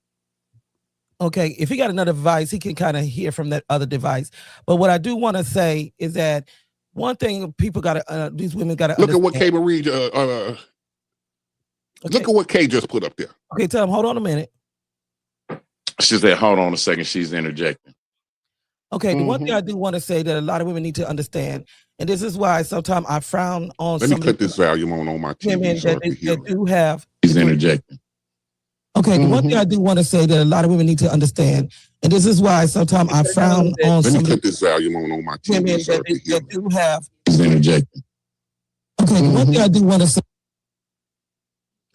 Okay, if he got another device, he can kind of hear from that other device. But what I do want to say is that one thing people got to, these women got to look at what K. Marie Okay. Look at what Kay just put up there. Okay, tell him, hold on a minute. She said, hold on a second. She's interjecting. Okay, the one thing I do want to say that a lot of women need to understand, and this is why sometimes I frown on Let me some put this volume on my TV women so I that, can hear that do have. She's interjecting. Okay, the one thing I do want to say that a lot of women need to understand, and this is why sometimes I frown on Let me some put this volume on my TV women so I that, can hear that do have. She's interjecting. Okay, the one thing I do want to say.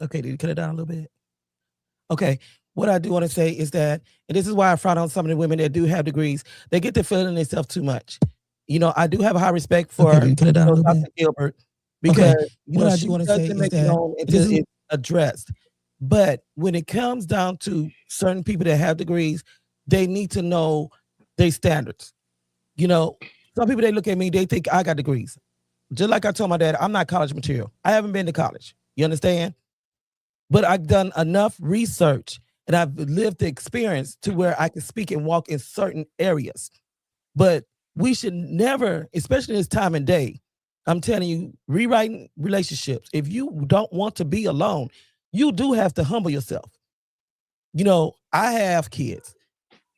Okay, did you cut it down a little bit? Okay, what I do want to say is that, and this is why I frown on some of the women that do have degrees, they get to feeling themselves too much. You know, I do have a high respect for Dr. Gilbert because you know, she doesn't make it known until it's addressed. But when it comes down to certain people that have degrees, they need to know their standards. You know, some people, they look at me, they think I got degrees. Just like I told my dad, I'm not college material. I haven't been to college. You understand? But I've done enough research and I've lived the experience to where I can speak and walk in certain areas. But we should never, especially in this time and day, I'm telling you, rewriting relationships. If you don't want to be alone, you do have to humble yourself. You know, I have kids.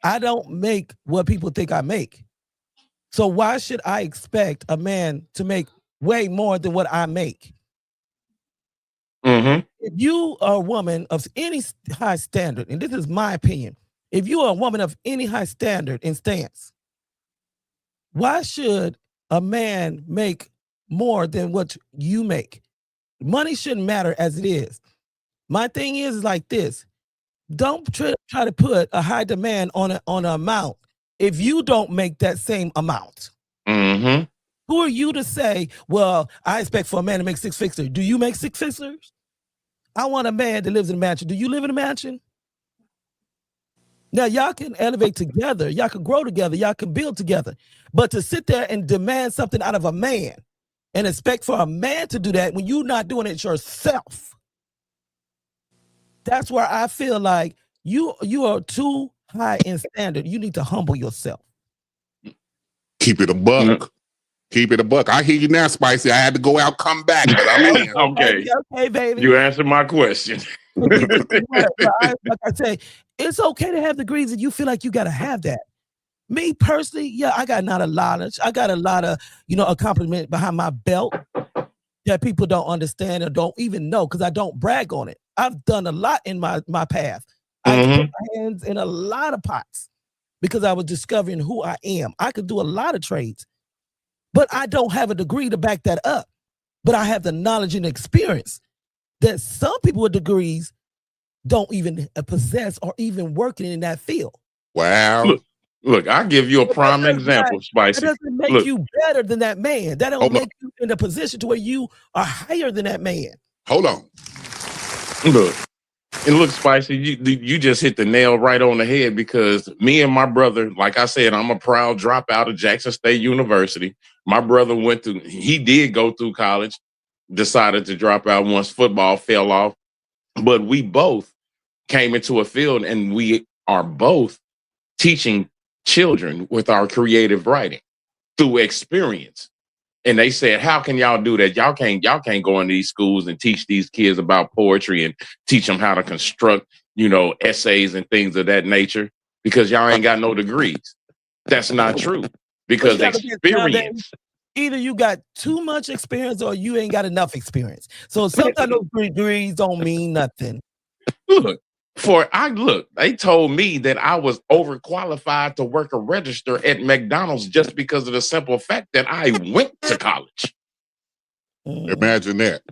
I don't make what people think I make. So why should I expect a man to make way more than what I make? If you are a woman of any high standard, and this is my opinion, if you are a woman of any high standard and stance, why should a man make more than what you make? Money shouldn't matter as it is. My thing is like this. Don't try to put a high demand on an amount if you don't make that same amount. Who are you to say, well, I expect for a man to make six figures? Do you make six figures? I want a man that lives in a mansion. Do you live in a mansion? Now, y'all can elevate together. Y'all can grow together. Y'all can build together. But to sit there and demand something out of a man and expect for a man to do that when you're not doing it yourself, that's where I feel like you are too high in standard. You need to humble yourself. Keep it a buck. Keep it a buck. I hear you now, Spicy. I had to go out, come back, but I'm in. Okay. Okay, baby. You answered my question. Like I say, it's okay to have degrees and you feel like you got to have that. Me personally, yeah, I got not a lot of, I got a lot of, you know, accomplishment behind my belt that people don't understand or don't even know because I don't brag on it. I've done a lot in my path. I put my hands in a lot of pots because I was discovering who I am. I could do a lot of trades, but I don't have a degree to back that up. But I have the knowledge and experience that some people with degrees don't even possess or even working in that field. Wow. Look, I'll give you a prime example, Spicy. That doesn't make you better than that man. That don't make you in a position to where you are higher than that man. Hold on. Look, Spicy, you just hit the nail right on the head because me and my brother, like I said, I'm a proud dropout of Jackson State University. My brother he did go through college, decided to drop out once football fell off. But we both came into a field and we are both teaching children with our creative writing through experience. And they said, how can y'all do that? Y'all can't go in these schools and teach these kids about poetry and teach them how to construct, you know, essays and things of that nature because y'all ain't got no degrees. That's not true because experience. Either you got too much experience or you ain't got enough experience. So sometimes those degrees don't mean nothing. They told me that I was overqualified to work a register at McDonald's just because of the simple fact that I went to college. Imagine that.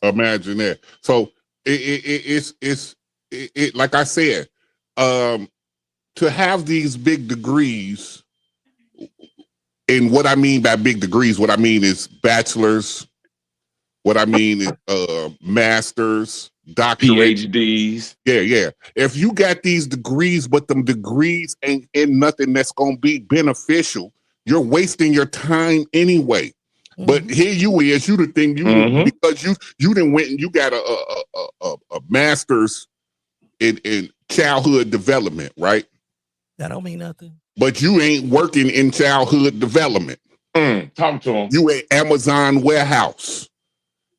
Imagine that. So it's like I said, to have these big degrees, and what I mean by big degrees, what I mean is bachelor's, what I mean is masters, doctorate, PhDs. Yeah. If you got these degrees, but them degrees ain't in nothing that's gonna be beneficial, you're wasting your time anyway. But here you is, you the thing because you didn't went and you got a master's in childhood development, right? That don't mean nothing. But you ain't working in childhood development. Talk to him. You at Amazon warehouse.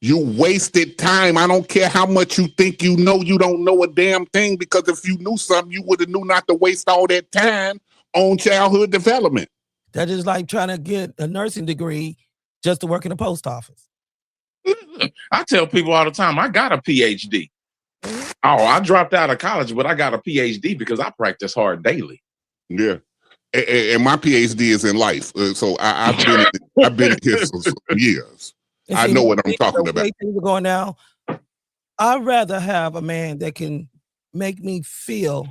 You wasted time. I don't care how much you think you know. You don't know a damn thing, because if you knew something, you would have knew not to waste all that time on childhood development. That is like trying to get a nursing degree just to work in the post office. I tell people all the time, I got a PhD. Oh, I dropped out of college, but I got a PhD because I practice hard daily. Yeah. And my PhD is in life. So I've been here for some years. And I see, know what I'm talking the about. way things are going now, I'd rather have a man that can make me feel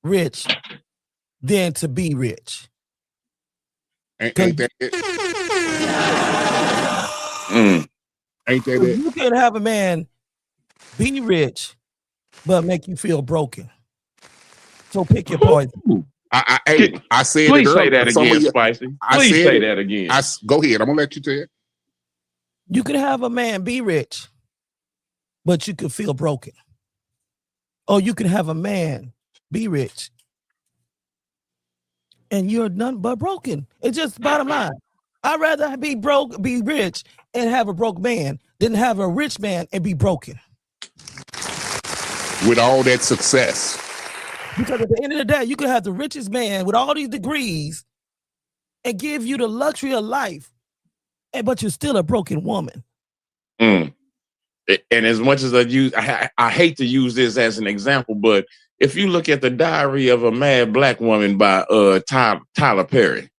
rich than to be rich. Ain't that it? Ain't that it? You can have a man be rich, but make you feel broken. So pick your poison. I said Please it say earlier. that again, Spicy. Please say that again. Go ahead. I'm gonna let you tell it. You can have a man be rich, but you could feel broken. Or you can have a man be rich, and you're none but broken. It's just bottom line. I'd rather be broke, be rich, and have a broke man than have a rich man and be broken. With all that success. Because at the end of the day, you can have the richest man with all these degrees and give you the luxury of life, but you're still a broken woman. And as much as I hate to use this as an example, but if you look at the Diary of a Mad Black Woman by Tyler Perry,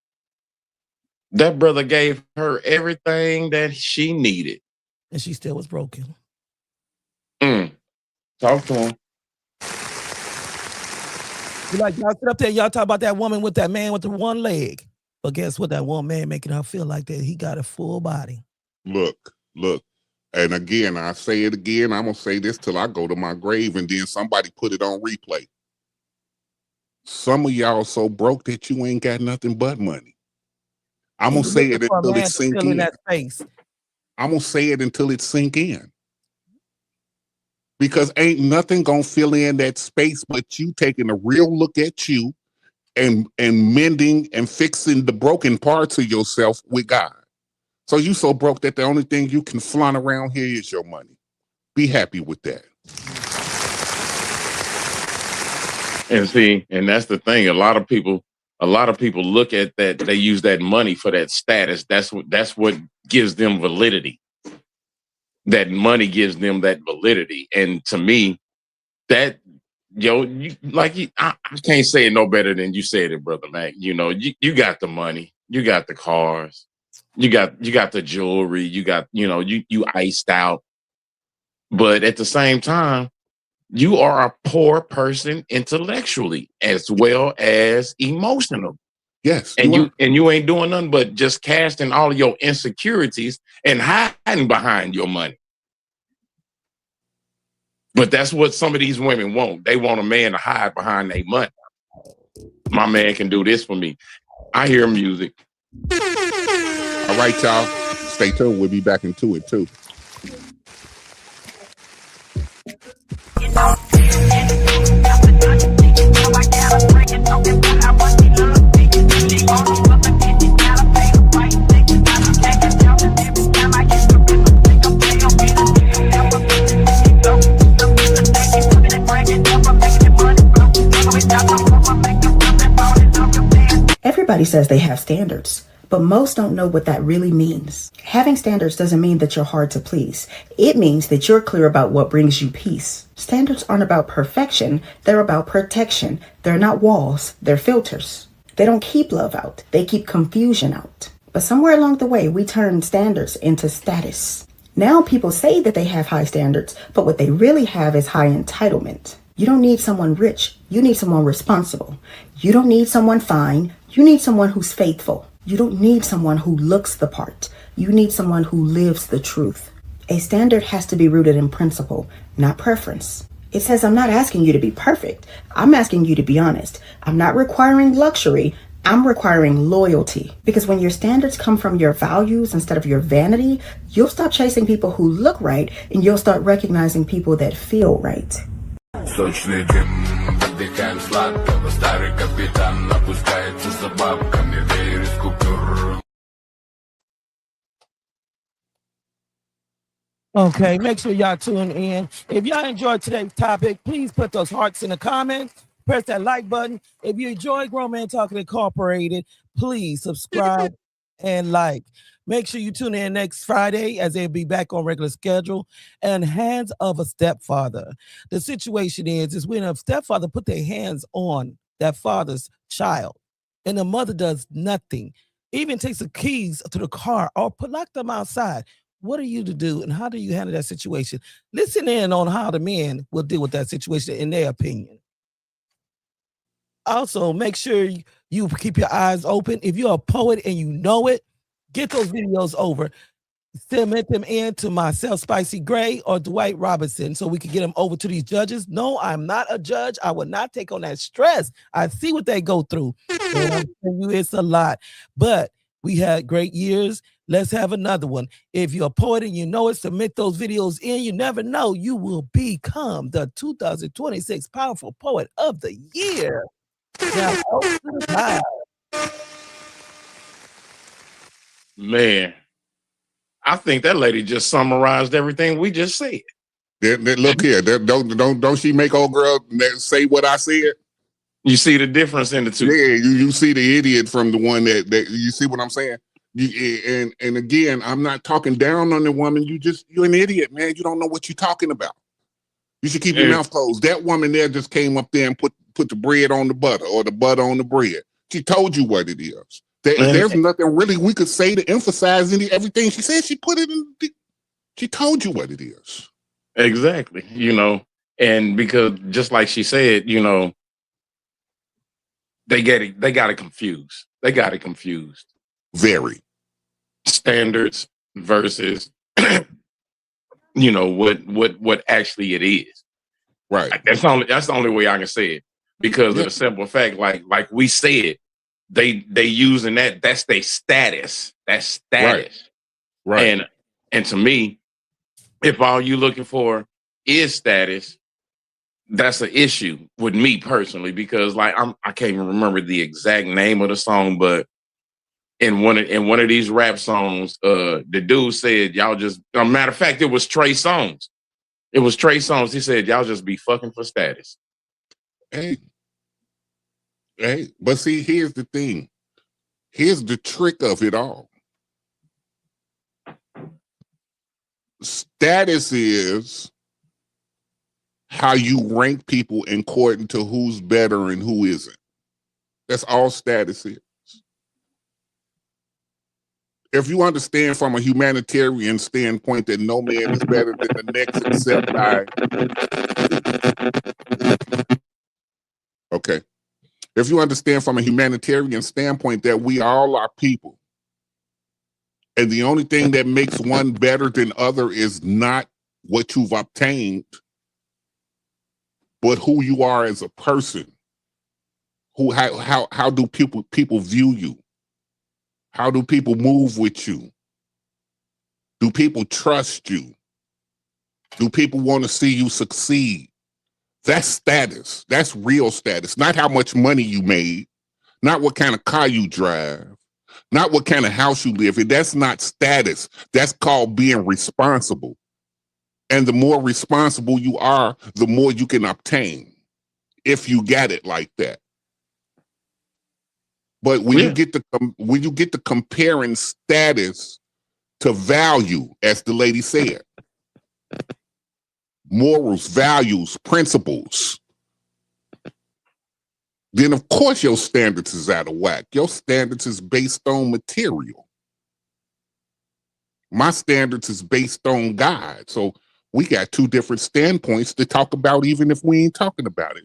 that brother gave her everything that she needed. And she still was broken. Talk to him. You like y'all sit up there, y'all talk about that woman with that man with the one leg. But guess what? That one man making her feel like that he got a full body. Look. And again, I say it again. I'm gonna say this till I go to my grave, and then somebody put it on replay. Some of y'all so broke that you ain't got nothing but money. I'm gonna say it until it sink in. I'm gonna say it until it sink in. Because ain't nothing gonna fill in that space but you taking a real look at you and mending and fixing the broken parts of yourself with God. So you so broke that the only thing you can flaunt around here is your money. Be happy with that. And see, and that's the thing. A lot of people look at that. They use that money for that status. That's what gives them validity. That money gives them that validity. And to me, that I can't say it no better than you said it, Brother Mac. You know, you got the money, you got the cars, you got the jewelry, you got, you iced out. But at the same time, you are a poor person intellectually as well as emotional. Yes. And you ain't doing nothing but just casting all of your insecurities and hiding behind your money. But that's what some of these women want. They want a man to hide behind their money. My man can do this for me. I hear music. All right, y'all. Stay tuned. We'll be back into it too. Everybody says they have standards, but most don't know what that really means. Having standards doesn't mean that you're hard to please. It means that you're clear about what brings you peace. Standards aren't about perfection, they're about protection. They're not walls, they're filters. They don't keep love out, they keep confusion out. But somewhere along the way, we turned standards into status. Now people say that they have high standards, but what they really have is high entitlement. You don't need someone rich, you need someone responsible. You don't need someone fine, you need someone who's faithful. You don't need someone who looks the part. You need someone who lives the truth. A standard has to be rooted in principle, not preference. It says, I'm not asking you to be perfect. I'm asking you to be honest. I'm not requiring luxury. I'm requiring loyalty. Because when your standards come from your values instead of your vanity, you'll stop chasing people who look right and you'll start recognizing people that feel right. Сочный дым, вдыхаем сладкого. Старый капитан опускается за бабками, веер из купюр. Okay, make sure y'all tune in. If y'all enjoyed today's topic, please put those hearts in the comments. Press that like button. If you enjoy Grown Man Talking Incorporated, please subscribe and like. Make sure you tune in next Friday as they'll be back on regular schedule. And Hands of a Stepfather. The situation is when a stepfather put their hands on that father's child and the mother does nothing, even takes the keys to the car or lock them outside. What are you to do and how do you handle that situation? Listen in on how the men will deal with that situation in their opinion. Also, make sure you keep your eyes open. If you're a poet and you know it, get those videos over. Submit them in to myself, Spicy Gray, or Dwight Robinson so we can get them over to these judges. No, I'm not a judge. I will not take on that stress. I see what they go through. And I'm telling you, it's a lot. But we had great years. Let's have another one. If you're a poet and you know it, submit those videos in. You never know. You will become the 2026 Powerful Poet of the Year. Now, over to the side. Man, I think that lady just summarized everything we just said. Look here, don't she make old girl say what I said? You see the difference in the two. Yeah, you see the idiot from the one that you see what I'm saying. And again, I'm not talking down on the woman. You're an idiot, man. You don't know what you're talking about. You should keep your mouth closed. That woman there just came up there and put the bread on the butter or the butter on the bread. She told you what it is. There's nothing really we could say to emphasize everything she said. She put it in. She told you what it is. Exactly. And because just like she said, they got it confused. They got it confused. Very. Standards versus what actually it is. Right. That's the only way I can say it. Because of the simple fact, like we said, they using that's their status. That's status. Right. And to me, if all you looking for is status, that's an issue with me personally, because I can't even remember the exact name of the song, but in one of these rap songs, the dude said, y'all just, a matter of fact, it was Trey Songz. It was Trey Songz. He said, y'all just be fucking for status. Hey, but see, here's the thing. Here's the trick of it all. Status is how you rank people according to who's better and who isn't. That's all status is. If you understand from a humanitarian standpoint that no man is better than the next except I. Okay. If you understand from a humanitarian standpoint that we all are people, and the only thing that makes one better than other is not what you've obtained, but who you are as a person. How do people view you? How do people move with you? Do people trust you? Do people want to see you succeed? That's status. That's real status. Not how much money you made, not what kind of car you drive, not what kind of house you live in. That's not status. That's called being responsible. And the more responsible you are, the more you can obtain, if you got it like that. But when you get to comparing status to value, as the lady said, morals, values, principles, then of course your standards is out of whack. Your standards is based on material. My standards is based on God. So we got two different standpoints to talk about, even if we ain't talking about it.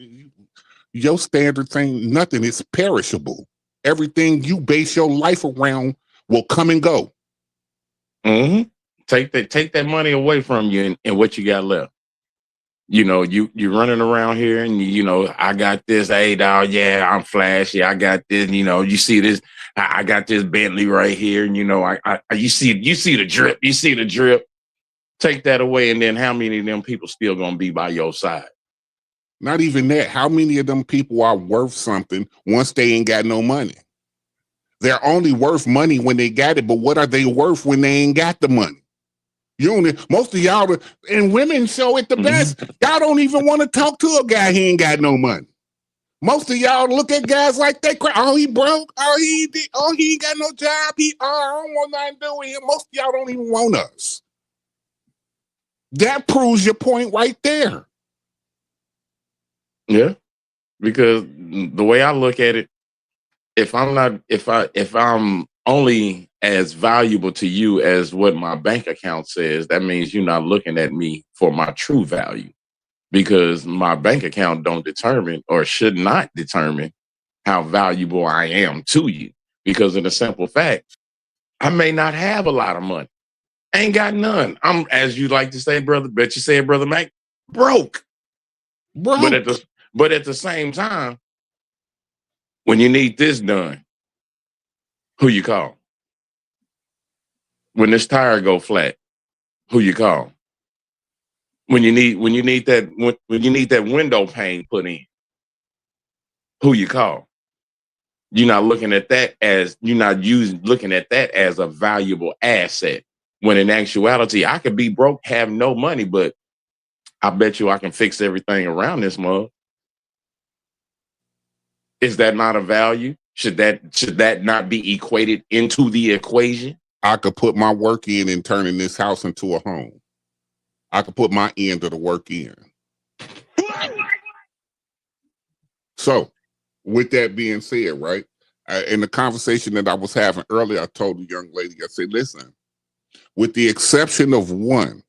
Your standards ain't nothing. It's perishable. Everything you base your life around will come and go. Mm-hmm. Take that money away from you and what you got left. You running around here and I got this, hey dog, yeah, I'm flashy. I got this, you see this, I got this Bentley right here, and you see the drip, Take that away, and then how many of them people still gonna be by your side? Not even that. How many of them people are worth something once they ain't got no money? They're only worth money when they got it, but what are they worth when they ain't got the money? Most of y'all, and women show it the best. Y'all don't even want to talk to a guy he ain't got no money. Most of y'all look at guys like they cry. Oh, he broke. Oh, he ain't got no job. I don't want nothing to do with him. Most of y'all don't even want us. That proves your point right there. Yeah, because the way I look at it, if I'm only as valuable to you as what my bank account says, that means you're not looking at me for my true value, because my bank account don't determine or should not determine how valuable I am to you. Because of the simple fact, I may not have a lot of money. I ain't got none. I'm, as you like to say, brother, bet you say it, Brother Mac, broke. But at the same time, when you need this done, who you call? When this tire go flat, who you call? When you need that window pane put in, who you call? You're not looking at that as looking at that as a valuable asset. When in actuality, I could be broke, have no money, but I bet you I can fix everything around this mug. Is that not a value? Should that not be equated into the equation? I could put my work in turning this house into a home. I could put my end of the work in. So, with that being said, right, in the conversation that I was having earlier, I told the young lady, I said, listen, with the exception of one,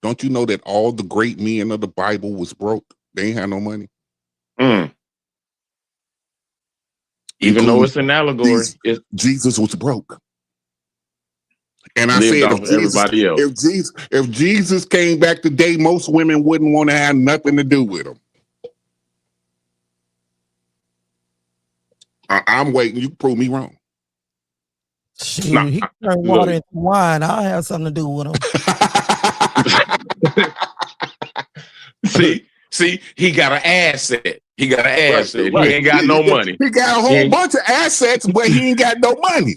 don't you know that all the great men of the Bible was broke? They ain't had no money. Even though it's an allegory, Jesus was broke. And I lived said, off everybody else. if Jesus came back today, most women wouldn't want to have nothing to do with him. I'm waiting. You can prove me wrong. Shoot, he can turn water into wine. I'll have something to do with him. See, he got an asset. He got an asset. Right. He ain't got no money. He got a whole bunch of assets, but he ain't got no money.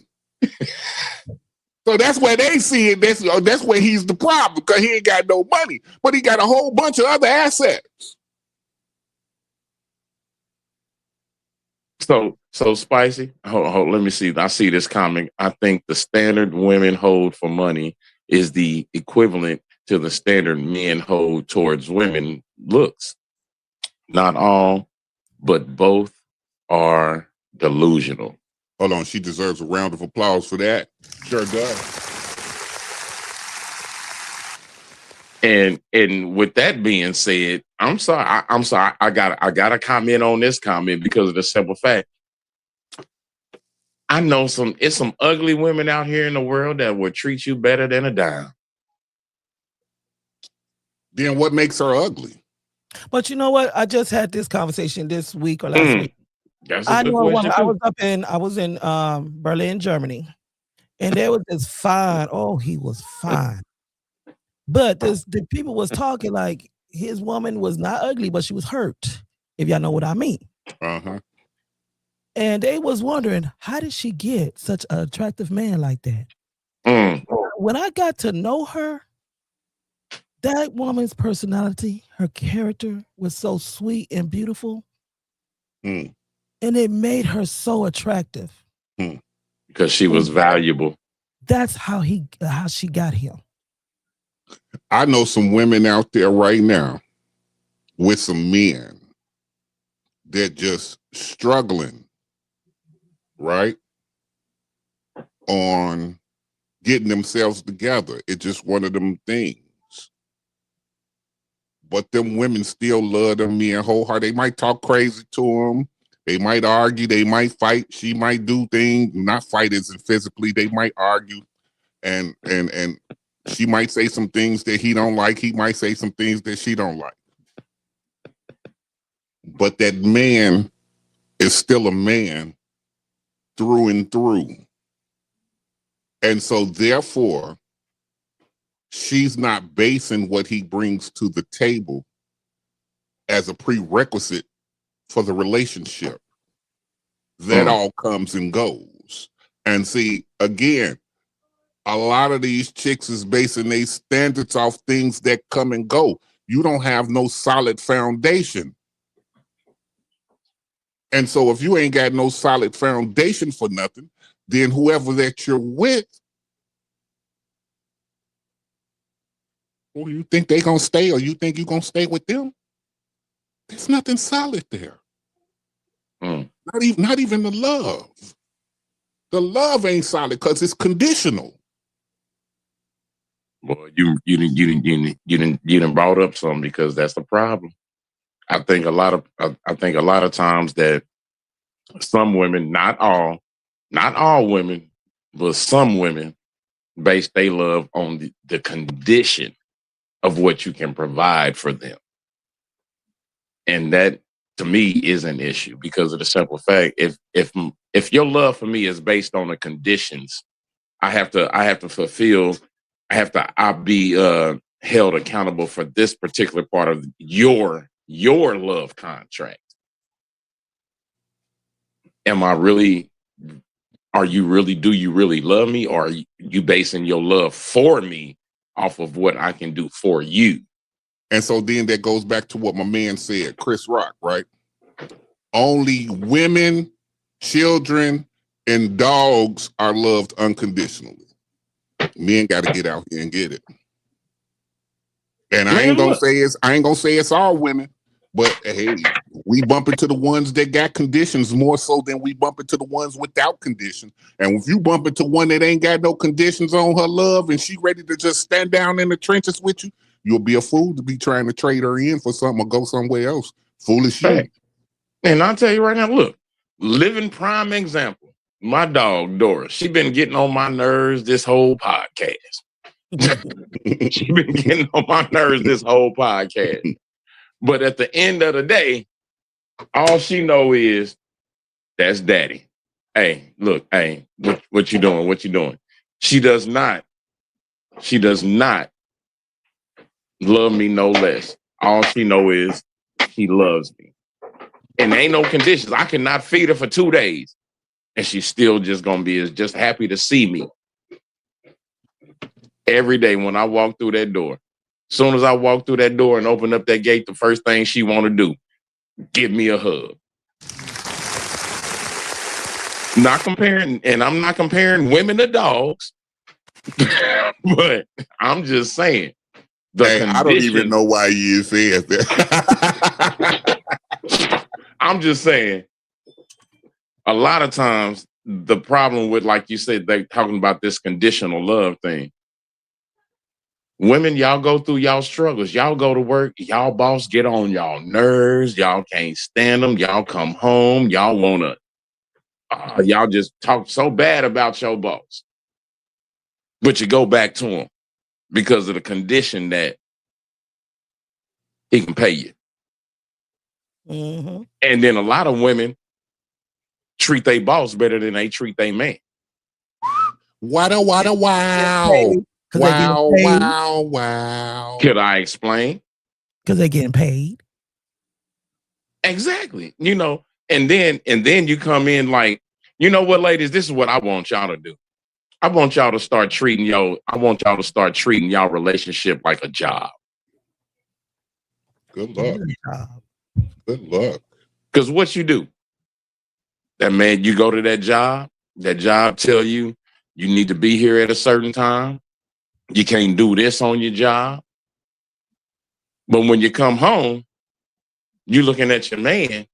So that's where they see it. That's where he's the problem, because he ain't got no money, but he got a whole bunch of other assets. So Spicy, hold, let me see. I see this comment. I think the standard women hold for money is the equivalent to the standard men hold towards women looks. Not all, but both are delusional. Hold on, she deserves a round of applause for that. Sure does. And with that being said, I'm sorry. I got to comment on this comment because of the simple fact. I know it's some ugly women out here in the world that would treat you better than a dime. Then what makes her ugly? But you know what? I just had this conversation this week or last week. I know a woman. I was in Berlin, Germany, and there was this fine. Oh, he was fine. But the people was talking like his woman was not ugly, but she was hurt. If y'all know what I mean. And they was wondering, how did she get such an attractive man like that? When I got to know her, that woman's personality, her character was so sweet and beautiful. And it made her so attractive. Because she was valuable. That's how she got him. I know some women out there right now with some men that just struggling, right, on getting themselves together. It's just one of them things. But them women still love them men wholeheartedly. They might talk crazy to them. They might argue. They might fight. She might do things, not fight as in physically. They might argue, and she might say some things that he don't like. He might say some things that she don't like. But that man is still a man through and through. And so therefore, she's not basing what he brings to the table as a prerequisite for the relationship. That all comes and goes. And see, again, a lot of these chicks is basing their standards off things that come and go. You don't have no solid foundation. And so if you ain't got no solid foundation for nothing, then whoever that you're with, well, you think they gonna stay, or you think you gonna stay with them? There's nothing solid there. Not even the love. The love ain't solid because it's conditional. Well, you didn't brought up something, because that's the problem. I think a lot of times that some women, not all women, but some women base their love on the condition of what you can provide for them. And that, to me, is an issue, because of the simple fact, if your love for me is based on the conditions, I'll be held accountable for this particular part of your love contract. Do you really love me, or are you basing your love for me off of what I can do for you? And so then that goes back to what my man said, Chris Rock, right? Only women, children, and dogs are loved unconditionally. Men got to get out here and get it. And I ain't gonna say it's all women, but hey, we bump into the ones that got conditions more so than we bump into the ones without conditions. And if you bump into one that ain't got no conditions on her love and she ready to just stand down in the trenches with you, you'll be a fool to be trying to trade her in for something or go somewhere else. Foolish you. And I'll tell you right now, look, living prime example. My dog, Doris, she been getting on my nerves this whole podcast. She been getting on my nerves this whole podcast. But at the end of the day, all she know is that's daddy. Hey, look, hey, what you doing? What you doing? She does not love me no less. All she know is she loves me. And there ain't no conditions. I cannot feed her for 2 days, and she's still just gonna be just happy to see me. Every day when I walk through that door, as soon as I walk through that door and open up that gate, the first thing she want to do, give me a hug. Not comparing, and I'm not comparing women to dogs, but I'm just saying. I don't even know why you said that. I'm just saying, a lot of times the problem with, like you said, they talking about this conditional love thing. Women, y'all go through y'all struggles. Y'all go to work. Y'all boss get on y'all nerves. Y'all can't stand them. Y'all come home. Y'all want to, y'all just talk so bad about your boss. But you go back to him because of the condition that he can pay you. Mm-hmm. And then a lot of women treat their boss better than they treat their man. Wow. Wow. Could I explain? Because they're getting paid. Exactly. You know, and then you come in like, you know what, ladies, this is what I want y'all to do. I want y'all to start treating y'all relationship like a job. Good luck. Good luck. Because what you do, that man, you go to that job tell you need to be here at a certain time. You can't do this on your job. But when you come home, you're looking at your man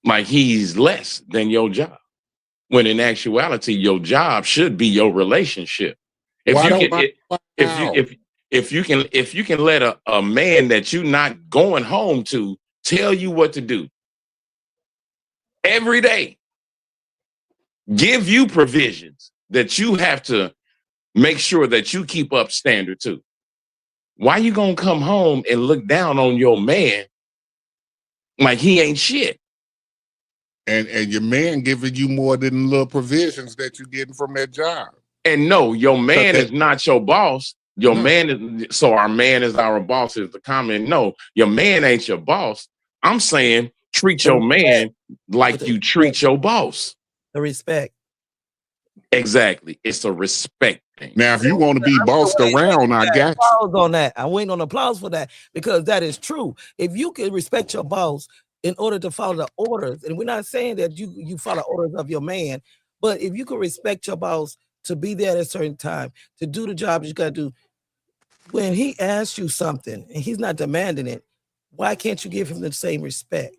like he's less than your job. When in actuality, your job should be your relationship. If you can let a man that you're not going home to tell you what to do every day, give you provisions that you have to make sure that you keep up standard too. Why you gonna come home and look down on your man like he ain't shit? And your man giving you more than little provisions that you're getting from that job. And no, your man is not your boss. Your man is, so our man is our boss is the comment. No, your man ain't your boss. I'm saying treat your man like you treat your boss. The respect. Exactly. It's a respect thing. Now, if you want to be bossed around, I got you. Applause on that. I'm waiting on applause for that because that is true. If you can respect your boss in order to follow the orders, and we're not saying that you follow orders of your man, but if you can respect your boss to be there at a certain time, to do the job that you got to do, when he asks you something and he's not demanding it, why can't you give him the same respect?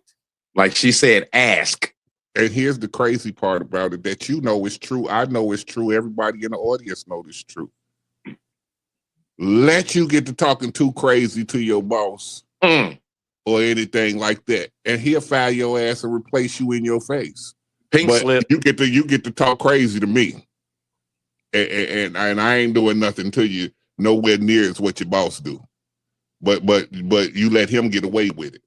Like she said, ask. And here's the crazy part about it that you know is true. I know it's true. Everybody in the audience knows it's true. Let you get to talking too crazy to your boss or anything like that, and he'll fire your ass and replace you in your face. Pink but slip. You get to talk crazy to me, and I ain't doing nothing to you nowhere near as what your boss do. But you let him get away with it.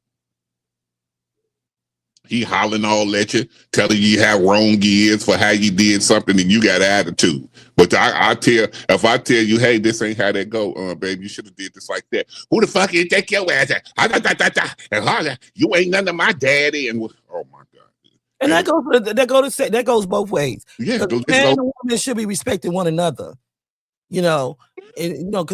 He hollering all at you, telling you how wrong he is for how you did something, and you got attitude. But if I tell you, hey, this ain't how that go, baby, you should have did this like that. Who the fuck you take your ass at? And holler, you ain't none of my daddy. And oh my God. And that goes both ways. Yeah, the man and woman should be respecting one another. Because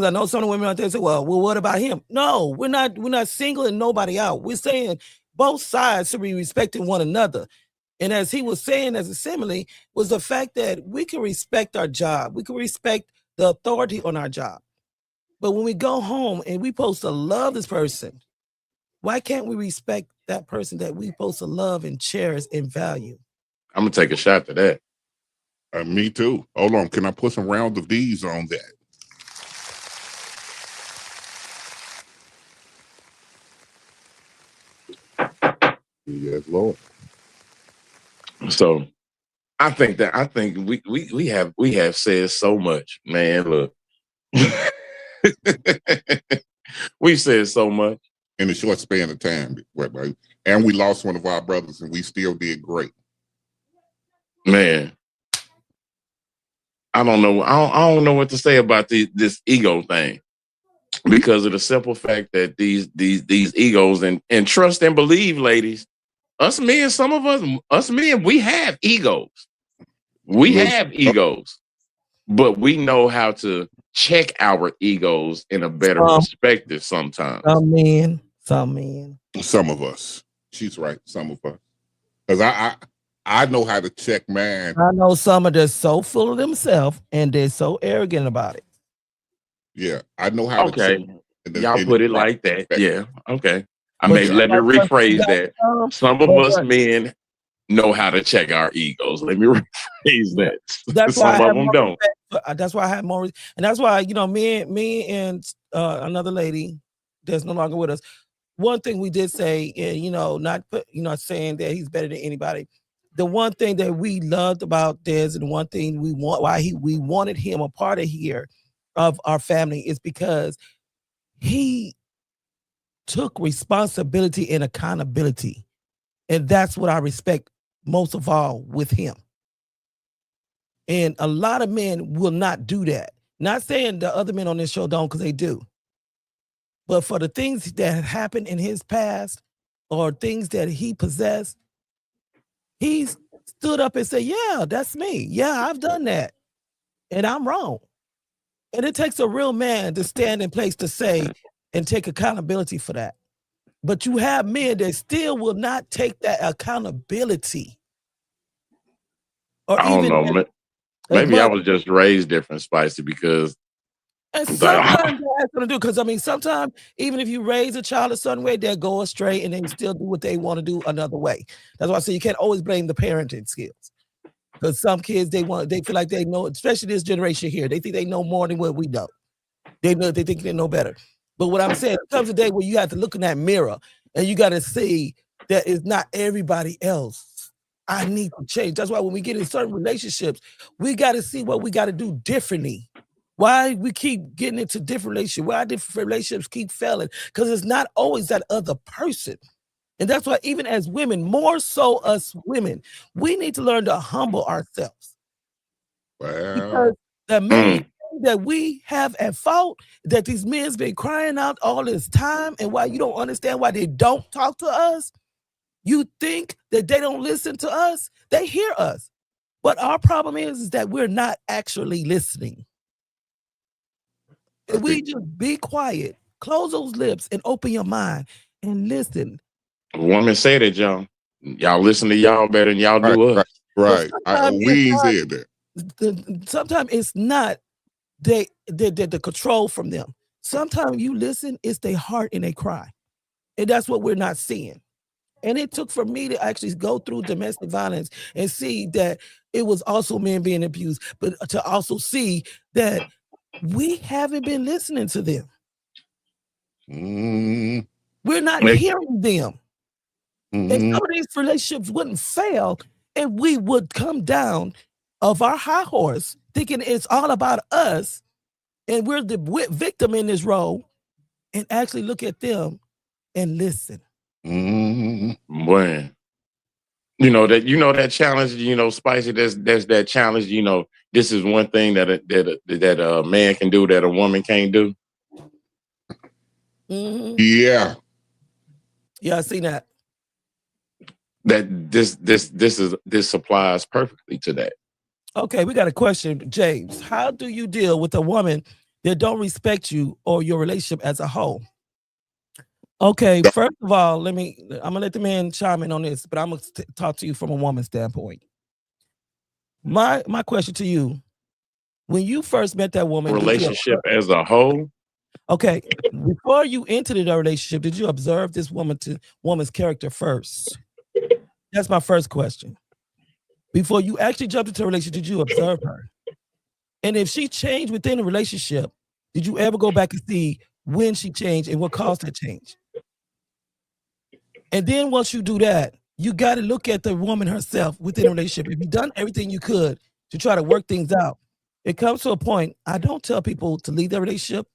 I know some of the women out there say, well, what about him? No, we're not singling nobody out. We're saying both sides should be respecting one another. And as he was saying as a simile, was the fact that we can respect our job. We can respect the authority on our job. But when we go home and we supposed to love this person, why can't we respect that person that we supposed to love and cherish and value? I'm going to take a shot to that. Me too. Hold on. Can I put some rounds of these on that? Yes, Lord. So I think we have said so much, man. Look. We said so much in a short span of time. And we lost one of our brothers and we still did great. Man. I don't know. I don't know what to say about this ego thing. Because of the simple fact that these egos and trust and believe, ladies, us men, we have egos. We have egos, but we know how to check our egos in a better perspective sometimes. Some men. Some of us. She's right. Some of us. Because I know how to check mine. I know some are just so full of themselves and they're so arrogant about it. Yeah, I know how to check. Y'all put it like that. Yeah, okay. Let me rephrase that. Some of us men know how to check our egos. Let me rephrase that. Some of them don't. That's why I have more, and that's why me and another lady that's no longer with us. One thing we did say, not saying that he's better than anybody. The one thing that we loved about Dez, and the one thing we wanted him a part of here of our family is because he took responsibility and accountability. And that's what I respect most of all with him. And a lot of men will not do that. Not saying the other men on this show don't, because they do. But for the things that happened in his past or things that he possessed, he stood up and said, yeah, that's me. Yeah, I've done that. And I'm wrong. And it takes a real man to stand in place to say and take accountability for that. But you have men that still will not take that accountability. Or I don't know. Maybe I was just raised different, Spicy, because and sometimes that's gonna do, because sometimes even if you raise a child a certain way, they'll go astray and they still do what they want to do another way. That's why I say you can't always blame the parenting skills. Because some kids they feel like they know, especially this generation here, they think they know more than what we know. They think they know better. But what I'm saying, there comes a day where you have to look in that mirror and you got to see that it's not everybody else. I need to change. That's why when we get in certain relationships, we got to see what we got to do differently. Why we keep getting into different relationships? Why different relationships keep failing? Because it's not always that other person. And that's why even as women, more so us women, we need to learn to humble ourselves. Wow. Because the main thing that we have at fault, that these men's been crying out all this time, and why you don't understand why they don't talk to us, you think that they don't listen to us, they hear us. But our problem is that we're not actually listening. If we just be quiet, close those lips, and open your mind and listen. Women say that, y'all. Y'all listen to y'all better than y'all do us. Right. We ain't said that. Sometimes it's not the control from them. Sometimes you listen, it's their heart and they cry. And that's what we're not seeing. And it took for me to actually go through domestic violence and see that it was also men being abused, but to also see that we haven't been listening to them. We're not hearing them. And some of these relationships wouldn't fail if we would come down of our high horse thinking it's all about us and we're the victim in this role and actually look at them and listen. Boy, that challenge, Spicy, that's that challenge, this is one thing that a man can do that a woman can't do. Yeah, I see that. That this applies perfectly to that. Okay, we got a question, James. How do you deal with a woman that don't respect you or your relationship as a whole? Okay, first of all, I'm gonna let the man chime in on this, but I'm gonna talk to you from a woman's standpoint. My question to you: when you first met that woman, Relationship as a whole. Okay, before you entered the relationship, did you observe this woman's character first? That's my first question. Before you actually jumped into a relationship, did you observe her? And if she changed within the relationship, did you ever go back and see when she changed and what caused that change? And then once you do that, you got to look at the woman herself within a relationship. If you've done everything you could to try to work things out, it comes to a point, I don't tell people to leave their relationship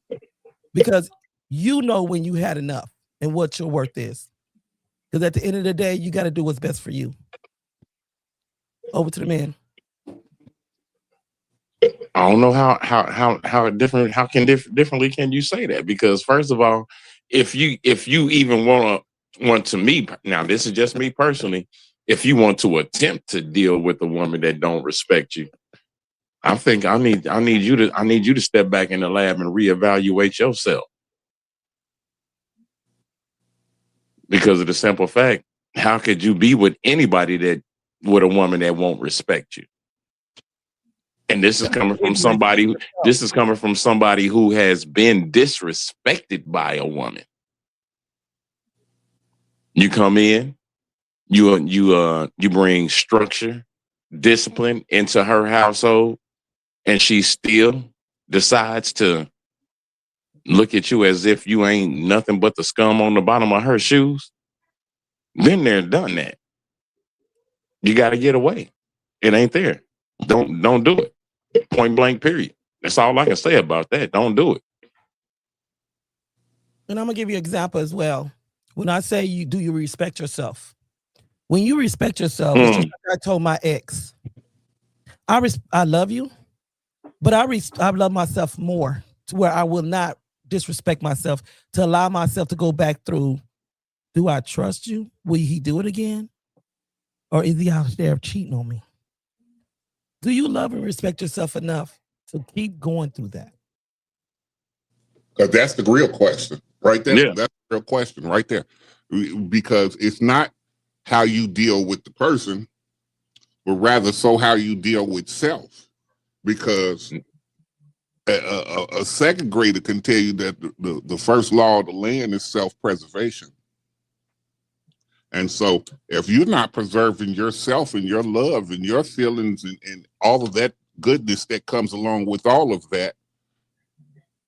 because you know when you had enough and what your worth is. Because at the end of the day, you got to do what's best for you. Over to the man. I don't know how differently can you say that? Because first of all, if you even want to me now, this is just me personally. If you want to attempt to deal with a woman that don't respect you, I think I need you to step back in the lab and reevaluate yourself. Because of the simple fact, how could you be with anybody with a woman that won't respect you? And this is coming from somebody. This is coming from somebody who has been disrespected by a woman. You come in, you bring structure, discipline into her household, and she still decides to look at you as if you ain't nothing but the scum on the bottom of her shoes. Been there, done that. You got to get away. It ain't there. Don't do it. Point blank, period. That's all I can say about that. Don't do it. And I'm gonna give you an example as well. When I say you respect yourself? When you respect yourself, it's just like I told my ex, I love you, but I love myself more to where I will not disrespect myself, to allow myself to go back through. Do I trust you? Will he do it again? Or is he out there cheating on me? Do you love and respect yourself enough to keep going through that? Because that's the real question right there. Yeah. That's the real question right there. Because it's not how you deal with the person, but rather so how you deal with self. Because a second grader can tell you that the first law of the land is self-preservation. And so if you're not preserving yourself and your love and your feelings and all of that goodness that comes along with all of that,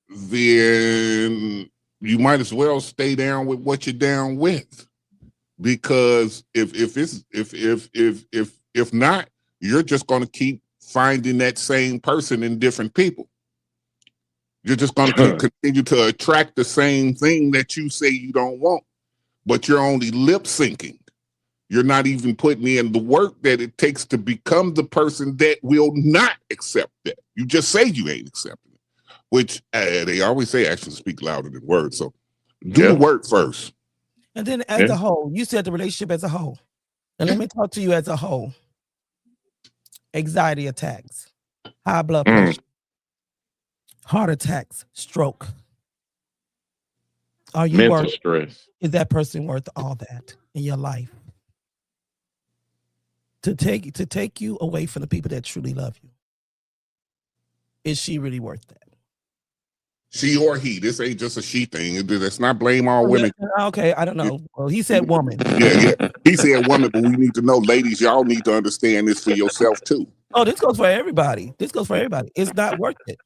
then you might as well stay down with what you're down with. Because if not, you're just going to keep finding that same person in different people. You're just going to continue to attract the same thing that you say you don't want. But you're only lip syncing. You're not even putting in the work that it takes to become the person that will not accept that. You just say you ain't accepting it, which they always say actions speak louder than words. So do the work first. And then as a whole, you said the relationship as a whole. And let me talk to you as a whole. anxiety attacks, high blood pressure, heart attacks, stroke. Are you Mental worth? stress. Is that person worth all that in your life? To take you away from the people that truly love you. Is she really worth that? She or he. This ain't just a she thing. Let's not blame all women. Okay, I don't know. Well, he said woman. Yeah. He said woman, but we need to know, ladies, y'all need to understand this for yourself too. Oh, this goes for everybody. This goes for everybody. It's not worth it.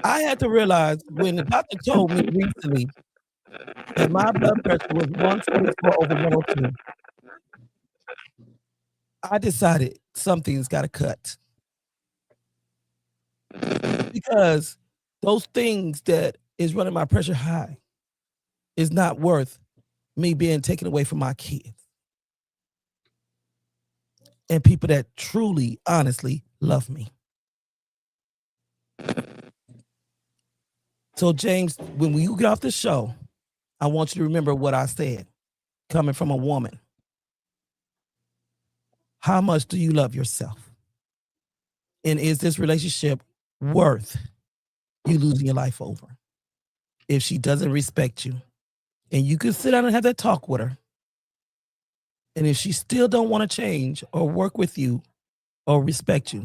I had to realize when the doctor told me recently that my blood pressure was 124 over 102. I decided something's got to cut. Because those things that is running my pressure high is not worth me being taken away from my kids and people that truly, honestly love me. So, James, when you get off the show, I want you to remember what I said, coming from a woman. How much do you love yourself? And is this relationship worth you losing your life over? If she doesn't respect you, and you can sit down and have that talk with her, and if she still don't want to change or work with you or respect you,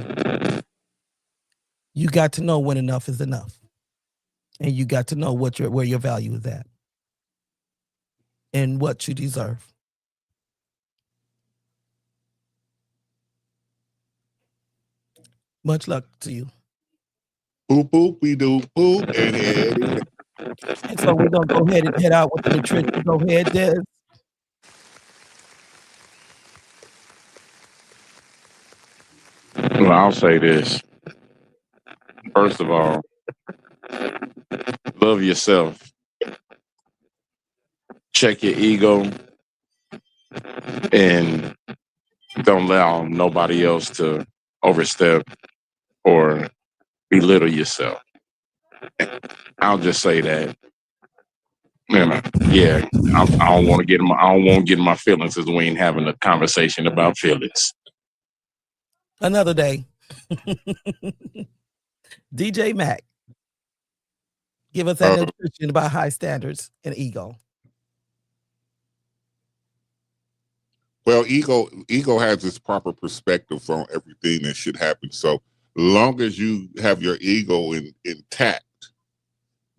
you got to know when enough is enough. And you got to know where your value is at and what you deserve. Much luck to you. Boop, boop, we do, boop, and head. And so we're going to go ahead and head out with the nutrition. Go ahead, Des. Well, I'll say this. First of all, love yourself. Check your ego and don't allow nobody else to overstep or belittle yourself. I'll just say that. Yeah, I don't want to get in my feelings because we ain't having a conversation about feelings. Another day. DJ Mac, give us that nutrition about high standards and ego. Well, ego has its proper perspective on everything that should happen. So long as you have your ego intact,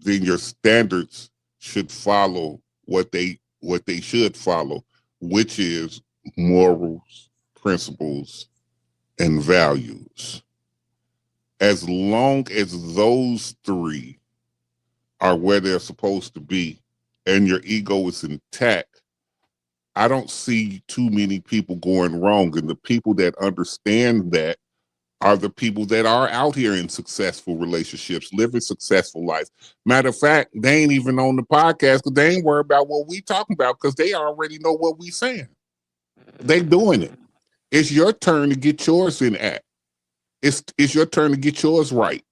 then your standards should follow what they should follow, which is morals, principles, and values. As long as those three are where they're supposed to be and your ego is intact, I don't see too many people going wrong. And the people that understand that are the people that are out here in successful relationships, living successful lives. Matter of fact, they ain't even on the podcast because they ain't worried about what we talking about because they already know what we saying. They doing it. It's your turn to get yours in act. It's your turn to get yours right.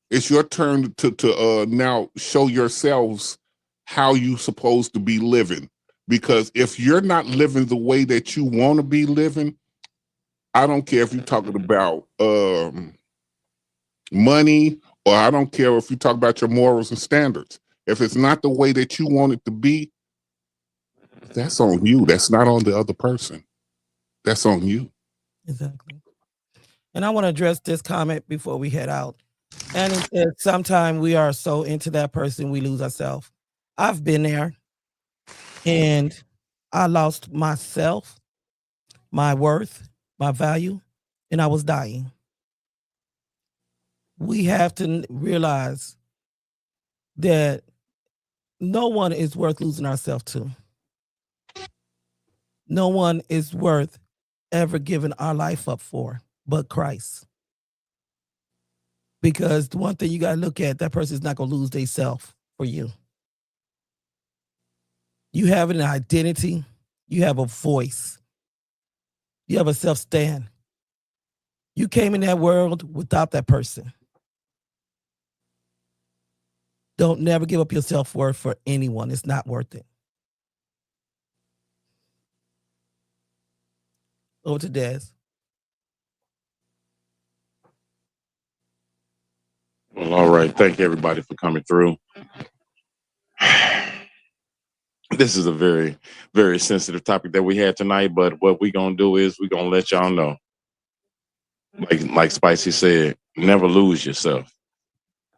It's your turn to now show yourselves how you supposed to be living. Because if you're not living the way that you want to be living, I don't care if you're talking about money, or I don't care if you talk about your morals and standards. If it's not the way that you want it to be, that's on you. That's not on the other person. That's on you. Exactly. And I want to address this comment before we head out. And it says, sometimes we are so into that person, we lose ourselves. I've been there. And I lost myself, my worth, my value, and I was dying. We have to realize that no one is worth losing ourselves to. No one is worth ever giving our life up for but Christ. Because the one thing you got to look at, that person is not going to lose themselves for you. You have an identity. You have a voice. You have a self-stand. You came in that world without that person. Don't never give up your self-worth for anyone. It's not worth it. Over to Des. All right. Thank you, everybody, for coming through. This is a very, very sensitive topic that we had tonight, but what we're going to do is we're going to let y'all know. Like Spicy said, never lose yourself.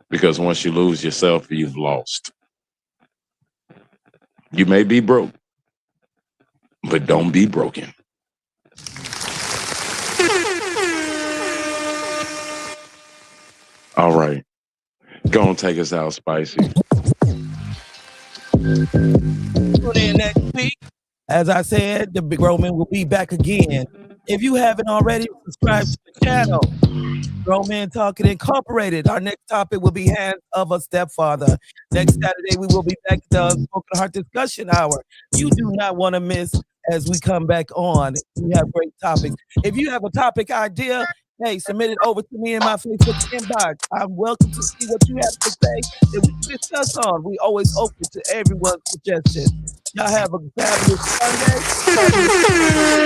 Because once you lose yourself, you've lost. You may be broke, but don't be broken. All right. Go and take us out, Spicy. Tune in next week. As I said, the Big Roman will be back again. If you haven't already, subscribe to the channel. Grown Men Talking Incorporated. Our next topic will be Hands of a Stepfather. Next Saturday, we will be back to the Spoken Heart Discussion Hour. You do not want to miss as we come back on. We have great topics. If you have a topic idea, hey, submit it over to me in my Facebook inbox. I'm welcome to see what you have to say that we can discuss on. We always open to everyone's suggestions. Y'all have a fabulous Sunday.